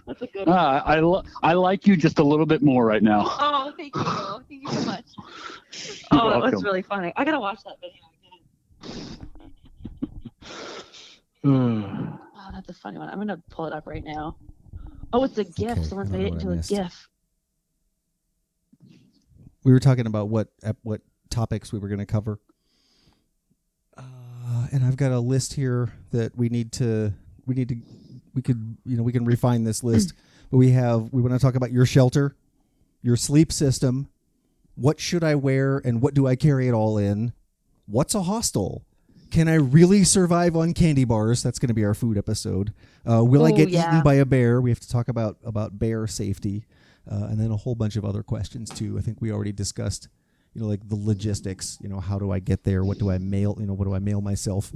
That's a good one. I like you just a little bit more right now. Oh, thank you. Thank you so much. You're that welcome. was really funny. I gotta watch that video again. Oh, that's a funny one. I'm gonna pull it up right now. Oh, it's a GIF. Okay, Someone's I made it don't into know what I a missed. GIF. We were talking about what topics we were going to cover. And I've got a list here that we can refine this list, but we want to talk about your shelter, your sleep system, what should I wear and what do I carry it all in? What's a hostel? Can I really survive on candy bars? That's going to be our food episode. Will I get eaten by a bear? We have to talk about bear safety, and then a whole bunch of other questions too. I think we already discussed, like the logistics. How do I get there? What do I mail? What do I mail myself?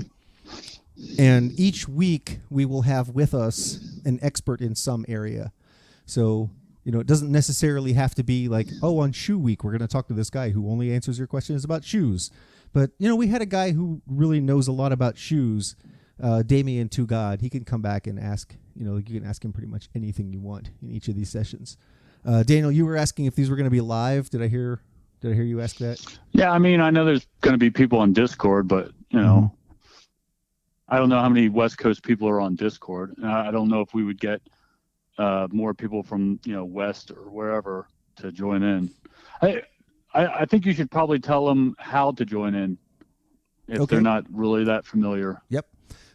And each week we will have with us an expert in some area. So, it doesn't necessarily have to be like, on shoe week, we're going to talk to this guy who only answers your questions about shoes. But, we had a guy who really knows a lot about shoes, Damien Tugad. He can come back and ask, you can ask him pretty much anything you want in each of these sessions. Daniel, you were asking if these were going to be live. Did I hear you ask that? Yeah, I mean, I know there's going to be people on Discord, but, I don't know how many West Coast people are on Discord. I don't know if we would get more people from, West or wherever to join in. I think you should probably tell them how to join in if they're not really that familiar. Yep.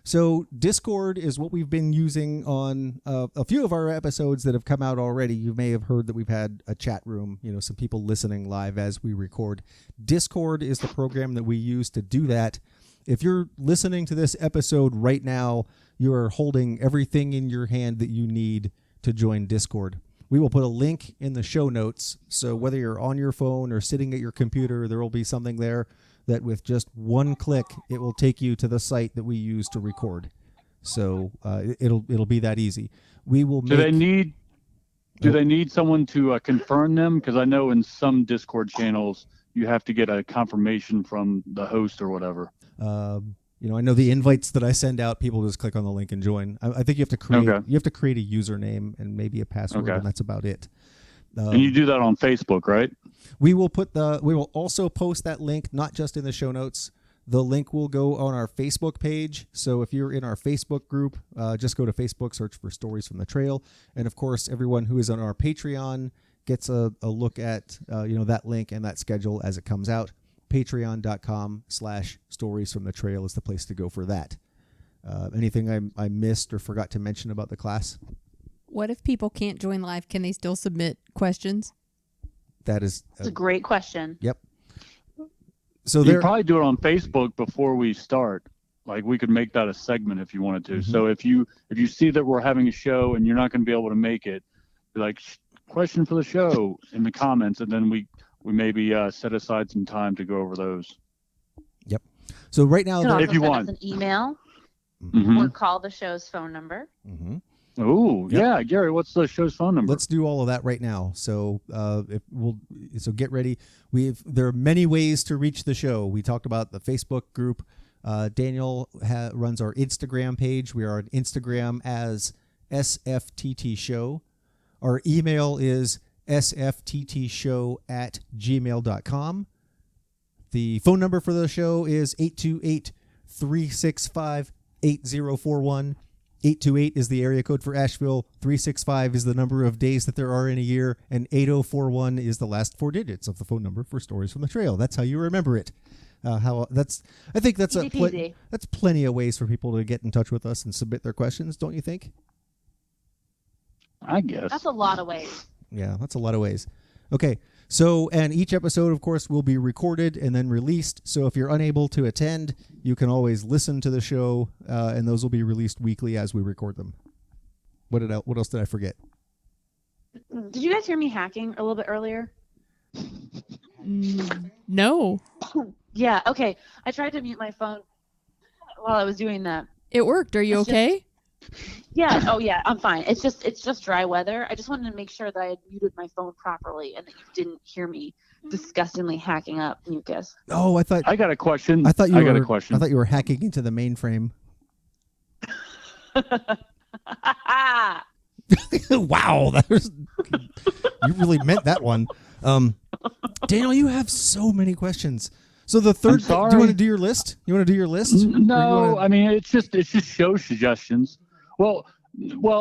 So Discord is what we've been using on a few of our episodes that have come out already. You may have heard that we've had a chat room, some people listening live as we record. Discord is the program that we use to do that. If you're listening to this episode right now, you are holding everything in your hand that you need to join Discord. We will put a link in the show notes, so whether you're on your phone or sitting at your computer, there will be something there that with just one click, it will take you to the site that we use to record. So it'll be that easy. We will. Do they need someone to confirm them? Because I know in some Discord channels you have to get a confirmation from the host or whatever. I know the invites that I send out, people just click on the link and join. I think you have to create a username and maybe a password, and that's about it. And you do that on Facebook, right? We will also post that link, not just in the show notes. The link will go on our Facebook page. So if you're in our Facebook group, just go to Facebook, search for Stories from the Trail. And of course, everyone who is on our Patreon gets a look at, that link and that schedule as it comes out. Patreon.com/Stories from the Trail is the place to go for that. Anything I missed or forgot to mention about the class? What if people can't join live? Can they still submit questions? That's a great question. Yep. So you probably do it on Facebook before we start. Like we could make that a segment if you wanted to. Mm-hmm. So if you see that we're having a show and you're not going to be able to make it, be like, question for the show in the comments, and then we maybe set aside some time to go over those. Yep. So right now, if you want, an email or call the show's phone number. Mm-hmm. Oh, yeah, Gary, what's the show's phone number? Let's do all of that right now. So get ready. There are many ways to reach the show. We talked about the Facebook group. Daniel runs our Instagram page. We are on Instagram as SFTT Show. Our email is sfttshow@gmail.com. The phone number for the show is 828-365-8041. 828 is the area code for Asheville. 365 is the number of days that there are in a year. And 8041 is the last four digits of the phone number for Stories from the Trail. That's how you remember it. I think that's that's plenty of ways for people to get in touch with us and submit their questions, don't you think? I guess. That's a lot of ways. Yeah, that's a lot of ways. Okay, so, and each episode, of course, will be recorded and then released. So if you're unable to attend, you can always listen to the show, and those will be released weekly as we record them. What else did I forget? Did you guys hear me hacking a little bit earlier? No. Yeah, okay. I tried to mute my phone while I was doing that. It worked. Are you okay? Yeah. Oh, yeah. I'm fine. It's just dry weather. I just wanted to make sure that I had muted my phone properly and that you didn't hear me disgustingly hacking up mucus. Oh, I got a question. I thought you were hacking into the mainframe. Wow, you really meant that one. Daniel, you have so many questions. So the third, do you want to do your list? No, I mean it's just show suggestions. Well,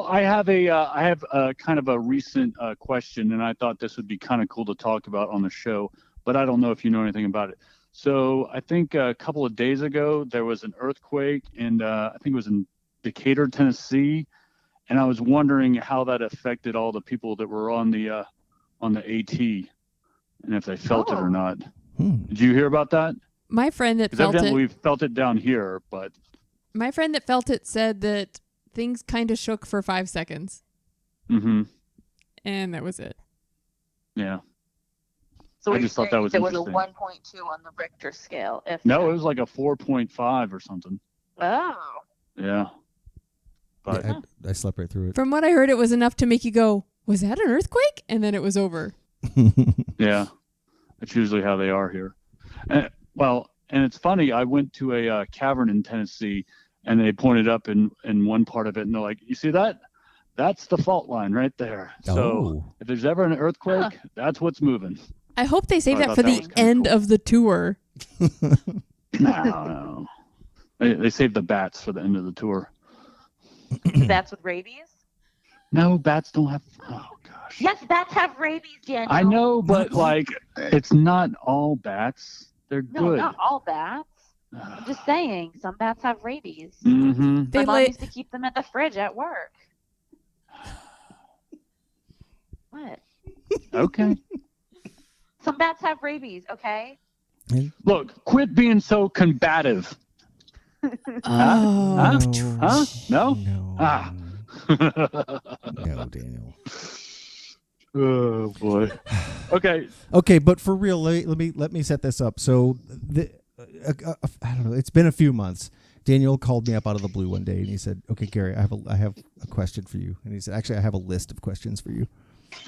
I have a kind of a recent question, and I thought this would be kind of cool to talk about on the show, but I don't know if you know anything about it. So I think a couple of days ago there was an earthquake, and I think it was in Decatur, Tennessee, and I was wondering how that affected all the people that were on the AT, and if they felt it or not. Did you hear about that? My friend that 'Cause felt evidently it. we felt it down here, but My friend that felt it said that things kind of shook for 5 seconds, mm-hmm. and that was it. Yeah. So I just thought that was it was a interesting. 1.2 on the Richter scale. No, it was like a 4.5 or something. Oh. Yeah. But Yeah, I slept right through it. From what I heard, it was enough to make you go, "Was that an earthquake?" And then it was over. yeah, that's usually how they are here. And it's funny. I went to a cavern in Tennessee, and they pointed up in one part of it, and they're like, "You see that? That's the fault line right there. So if there's ever an earthquake, that's what's moving." I hope they save I that thought for that the was kinda end cool. of the tour. No. They saved the bats for the end of the tour. Bats with rabies? No, bats don't have. Oh gosh. Yes, bats have rabies, Daniel. I know, but like, it's not all bats. They're No, good. not all bats. I'm just saying, some bats have rabies. Mm-hmm. They My mom lay- used to keep them at the fridge at work. What? Okay. Some bats have rabies, okay? Look, quit being so combative. Oh, Huh? No? No. Ah. No, Daniel. Oh boy. Okay. Okay, but for real, let me set this up. So, I don't know. It's been a few months. Daniel called me up out of the blue one day, and he said, "Okay, Gary, I have a question for you." And he said, "Actually, I have a list of questions for you."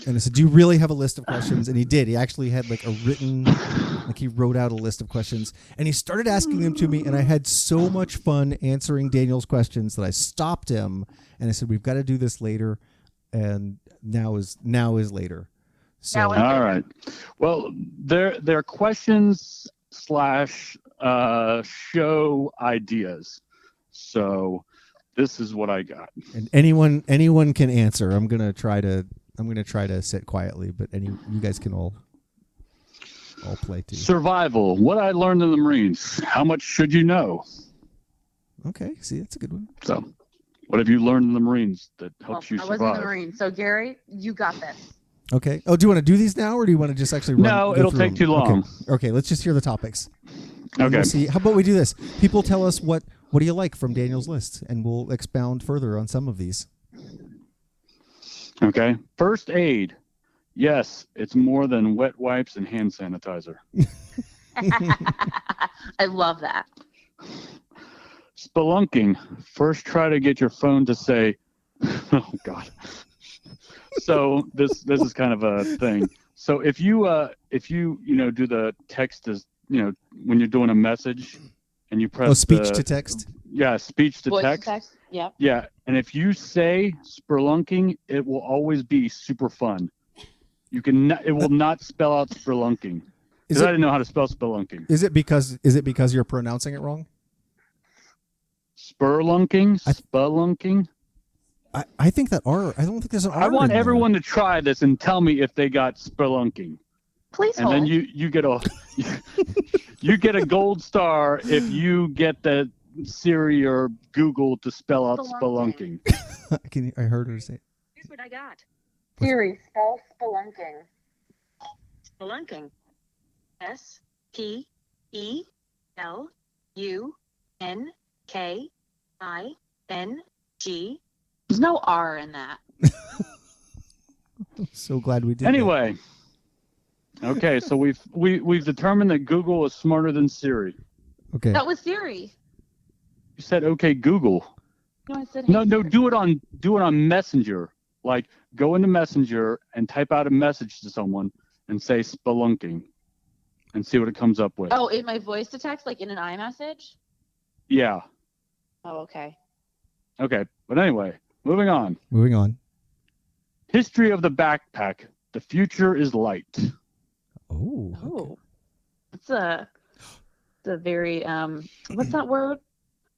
And I said, "Do you really have a list of questions?" And he did. He actually had like he wrote out a list of questions, and he started asking them to me. And I had so much fun answering Daniel's questions that I stopped him, and I said, "We've got to do this later." And now is later. So Now is- All right. Well, they're questions / show ideas. So this is what I got. and anyone can answer. I'm gonna try to sit quietly, but you guys can all play too. Survival. What I learned in the Marines. How much should you know? Okay, see, that's a good one. So, what have you learned in the Marines that helps you I wasn't survive? in the Marines, so Gary, you got this. Okay. Oh, do you want to do these now, or do you want to just actually No, go it'll through take them? too long. Okay, let's just hear the topics. And Okay. we'll see. How about we do this? People tell us what do you like from Daniel's list, and we'll expound further on some of these. Okay. First aid. Yes, it's more than wet wipes and hand sanitizer. I love that. Spelunking. First, try to get your phone to say, "Oh God." So this is kind of a thing. So if you do the text as when you're doing a message, and you press speech to text. Yeah, speech to Voice text. Yep. Yeah, and if you say spelunking, it will always be super fun. It will not spell out spelunking. Because I didn't know how to spell spelunking. Is it because you're pronouncing it wrong? Spelunking? Spelunking? I think that R. I don't think there's an R. I want in there. everyone to try this and tell me if they got spelunking. Please And hold. then you get a you get a gold star if you get the Siri or Google to spell out spelunking. I heard her say it. Here's what I got. Siri, spell spelunking. Spelunking. SPELUNKING. There's no R in that. I'm so glad we did. Anyway, okay, so we've determined that Google is smarter than Siri. that. Okay. That was Siri. You said okay, Google. No, I said No, do it on Messenger. Like go into Messenger and type out a message to someone and say spelunking, and see what it comes up with. Oh, in my voice to text, like in an iMessage? Yeah. Oh, okay. Okay, but anyway, moving on. Moving on. History of the backpack. The future is light. Oh. Oh. It's a very what's that word?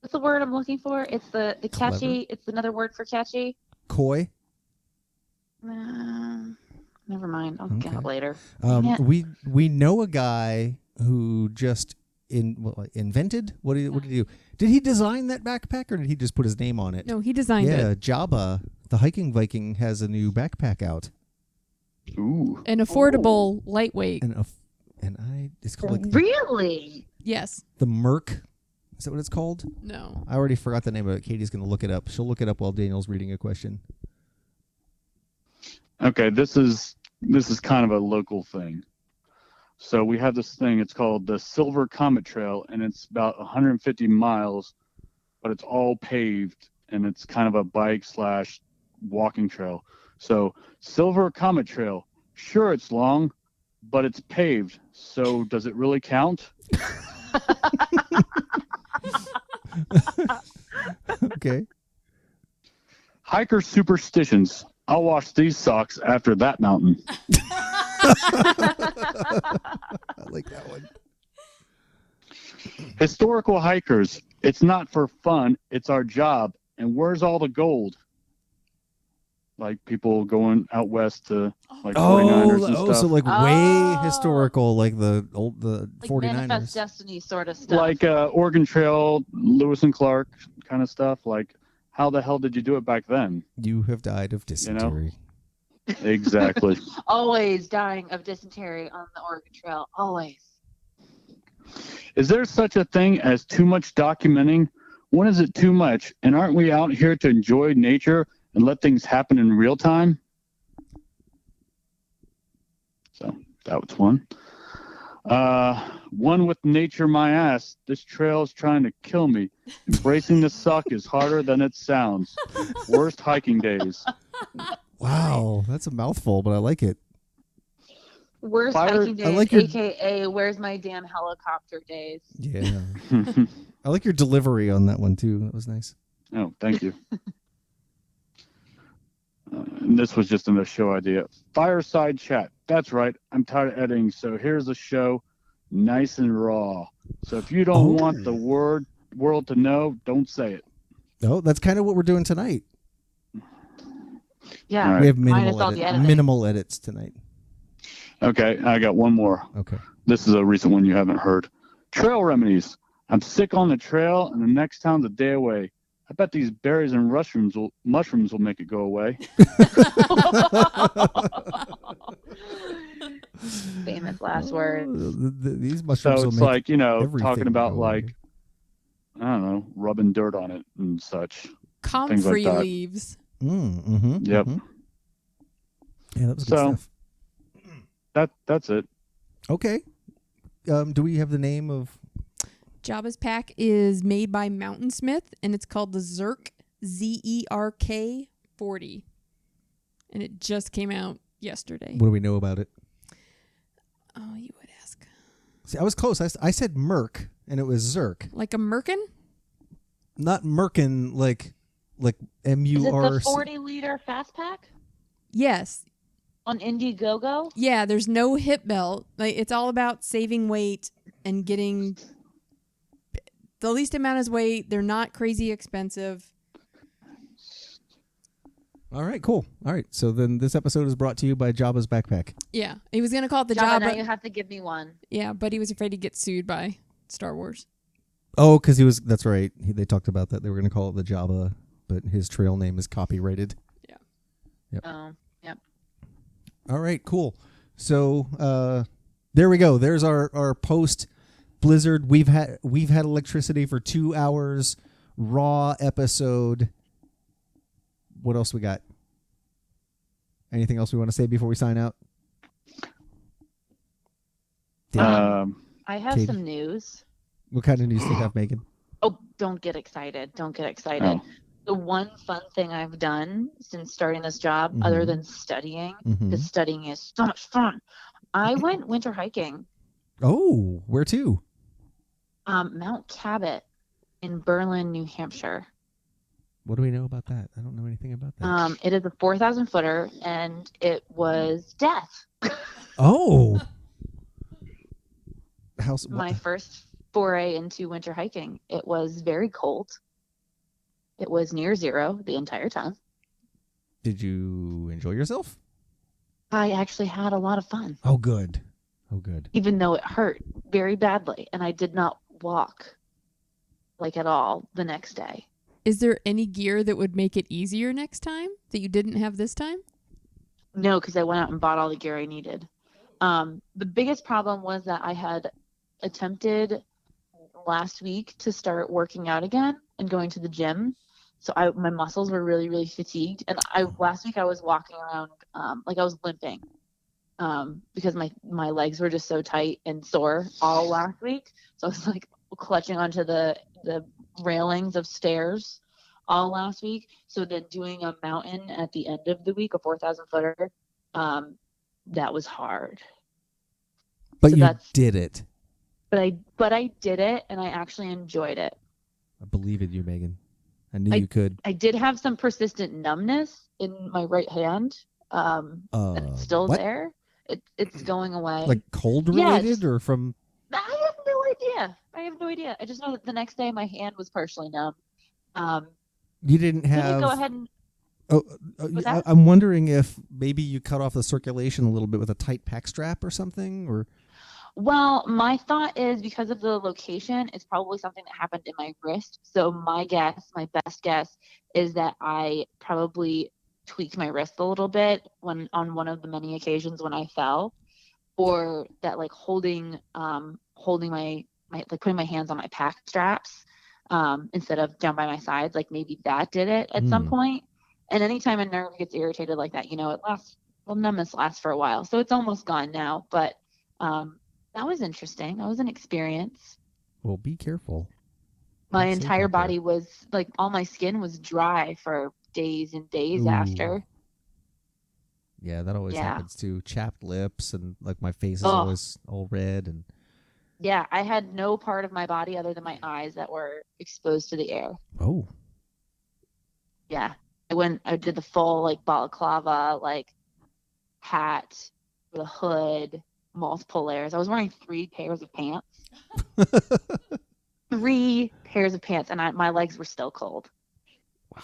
What's the word I'm looking for? It's the catchy. Clever. It's another word for catchy. Coy. Never mind. I'll get Okay. it later. Dang it. We know a guy who just invented. What did he do? Did he design that backpack, or did he just put his name on it? No, he designed Yeah, it. Jabba, the hiking Viking, has a new backpack out, Ooh. An affordable, lightweight. and it's called like Really? Yes. The Merc. Is that what it's called? No. I already forgot the name of it. Katie's going to look it up. She'll look it up while Daniel's reading a question. Okay, this is kind of a local thing. So we have this thing. It's called the Silver Comet Trail, and it's about 150 miles, but it's all paved, and it's kind of a bike/walking trail. So Silver Comet Trail, sure it's long, but it's paved. So does it really count? Okay. Hiker superstitions. I'll wash these socks after that mountain. I like that one. Historical hikers. It's not for fun. It's our job. And where's all the gold? Like people going out west to like 49ers and stuff. So like way Oh. historical, like the Like 49ers. Manifest Destiny sort of stuff. Like Oregon Trail, Lewis and Clark kind of stuff. Like, how the hell did you do it back then? You have died of dysentery. Exactly. Always dying of dysentery on the Oregon Trail. Always. Is there such a thing as too much documenting? When is it too much? And aren't we out here to enjoy nature and let things happen in real time? So that was one. One with nature, my ass. This trail is trying to kill me. Embracing the suck is harder than it sounds. Worst hiking days. Wow, that's a mouthful, but I like it. Worst Fire- hiking days, I like your- a.k.a. where's my damn helicopter days. Yeah. I like your delivery on that one too. That was nice. Oh, thank you. And this was just another show idea. Fireside chat. That's right. I'm tired of editing, so here's a show, nice and raw. So if you don't want the world to know, don't say it. Oh, that's kind of what we're doing tonight. Yeah. All right. We have Minus minimal all the editing. minimal edits tonight. Okay, I got one more. Okay. This is a recent one you haven't heard. Trail remedies. I'm sick on the trail, and the next town's a day away. I bet these berries and mushrooms will make it go away. Famous last words. These mushrooms So will it's make like, everything talking about go like, away. I don't know, rubbing dirt on it and such. Comfrey that. leaves. Yep. Yeah, that was good So- stuff. That's it. Okay. Do we have the name of? Jabba's pack is made by Mountain Smith, and it's called the Zerk, Zerk 40. And it just came out yesterday. What do we know about it? Oh, you would ask. See, I was close. I said Merc, and it was Zerk, Like a merkin? not Merkin, like Is it MUR. the 40-liter fast pack Yes. on Indiegogo? Yeah, there's no hip belt. Like, it's all about saving weight and getting the least amount of weight. They're not crazy expensive. All right, cool. All right, so then this episode is brought to you by Jabba's Backpack. Yeah. He was going to call it the Jabba, now Jabba. you have to give me one. Yeah, but he was afraid to get sued by Star Wars. Oh, because he was. That's right. They talked about that. They were going to call it the Jabba, but his trail name is copyrighted. Yep. Oh, yep. All right, cool. So there we go. There's our post blizzard. We've had electricity for 2 hours. Raw episode. What else we got? Anything else we want to say before we sign out? I have Katie. some news. What kind of news do you have, Megan? Oh, don't get excited. Don't get excited. Oh. The one fun thing I've done since starting this job, other than studying, because studying is so much fun, I went winter hiking. Oh, where to? Mount Cabot in Berlin, New Hampshire. What do we know about that? I don't know anything about that. It is a 4,000 footer, and it was death. Oh. My first foray into winter hiking. It was very cold. It was near zero the entire time. Did you enjoy yourself? I actually had a lot of fun, Oh, good. Oh, good. even though it hurt very badly, and I did not walk like at all the next day. Is there any gear that would make it easier next time that you didn't have this time? No, because I went out and bought all the gear I needed. The biggest problem was that I had attempted last week to start working out again and going to the gym. So my muscles were really, really fatigued. And last week I was walking around like I was limping because my legs were just so tight and sore all last week. So I was like clutching onto the railings of stairs all last week. So then doing a mountain at the end of the week, a 4,000 footer, that was hard. But So you did it. But I did it, and I actually enjoyed it. I believe in you, Megan. I knew you could. I did have some persistent numbness in my right hand. And it's still what? there. It's going away. Like cold related or from? I have no idea. I just know that the next day my hand was partially numb. You didn't have. Go ahead and. I'm wondering if maybe you cut off the circulation a little bit with a tight pack strap or something, or. Well, my thought is because of the location, it's probably something that happened in my wrist. So my best guess, is that I probably tweaked my wrist a little bit on one of the many occasions when I fell, or that like holding my like putting my hands on my pack straps instead of down by my sides, like maybe that did it at some point. And anytime a nerve gets irritated like that, it lasts. Well, numbness lasts for a while, so it's almost gone now, but. That was interesting. That was an experience. Well, be careful. My entire body was like, all my skin was dry for days and days after. Yeah, that always happens too. Chapped lips and like my face is always all red and. Yeah, I had no part of my body other than my eyes that were exposed to the air. Oh. Yeah, I did the full like balaclava like hat with a hood. Multiple layers. I was wearing 3 pairs of pants. 3 pairs of pants, and my legs were still cold. Wow.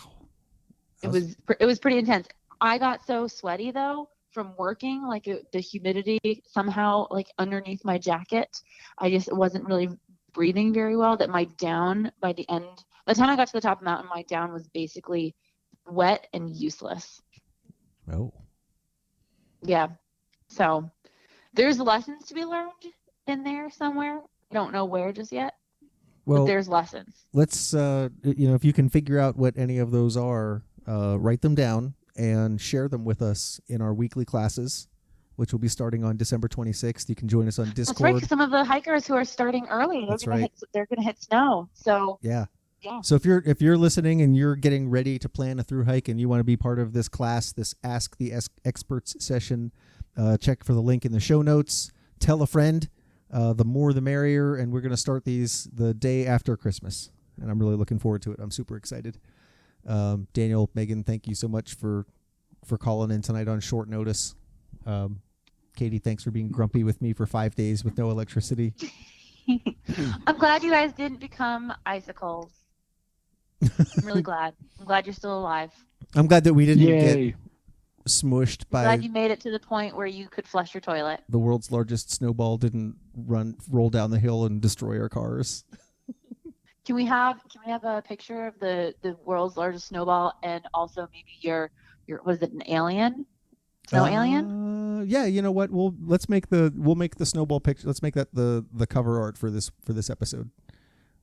It was pretty intense. I got so sweaty though from working, like the humidity somehow like underneath my jacket. I just wasn't really breathing very well. That my down by the time I got to the top of the mountain, my down was basically wet and useless. Oh. Yeah. So. There's lessons to be learned in there somewhere. I don't know where just yet. Well, but there's lessons. Let's, if you can figure out what any of those are, write them down and share them with us in our weekly classes, which will be starting on December 26th. You can join us on Discord. That's right. 'Cause some of the hikers who are starting early, they're going to hit snow. So yeah. So if you're listening and you're getting ready to plan a through hike and you want to be part of this class, this Ask the Experts session. Check for the link in the show notes. Tell a friend. The more the merrier. And we're going to start these the day after Christmas. And I'm really looking forward to it. I'm super excited. Daniel, Megan, thank you so much for calling in tonight on short notice. Katie, thanks for being grumpy with me for 5 days with no electricity. I'm glad you guys didn't become icicles. I'm really glad. I'm glad you're still alive. I'm glad that we didn't get smushed by. Glad you made it to the point where you could flush your toilet. The world's largest snowball didn't roll down the hill and destroy our cars. Can we have a picture of the world's largest snowball and also maybe your was it an alien? Snow alien? Yeah, you know what? We'll make the snowball picture. Let's make that the cover art for this episode.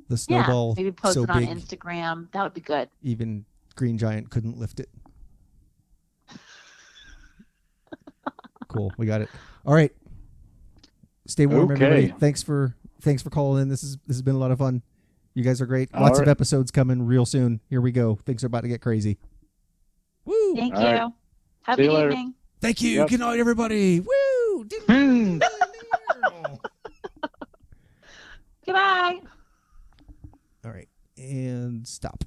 The snowball. Yeah, maybe post so it on big, Instagram. That would be good. Even Green Giant couldn't lift it. Cool, we got it. All right. Stay warm, everybody. Thanks for calling in. This has been a lot of fun. You guys are great. Lots of episodes coming real soon. Here we go. Things are about to get crazy. Woo! Thank you. Right. Have a good evening. Thank you. Yep. Good night, everybody. Woo! Goodbye. All right, and stop.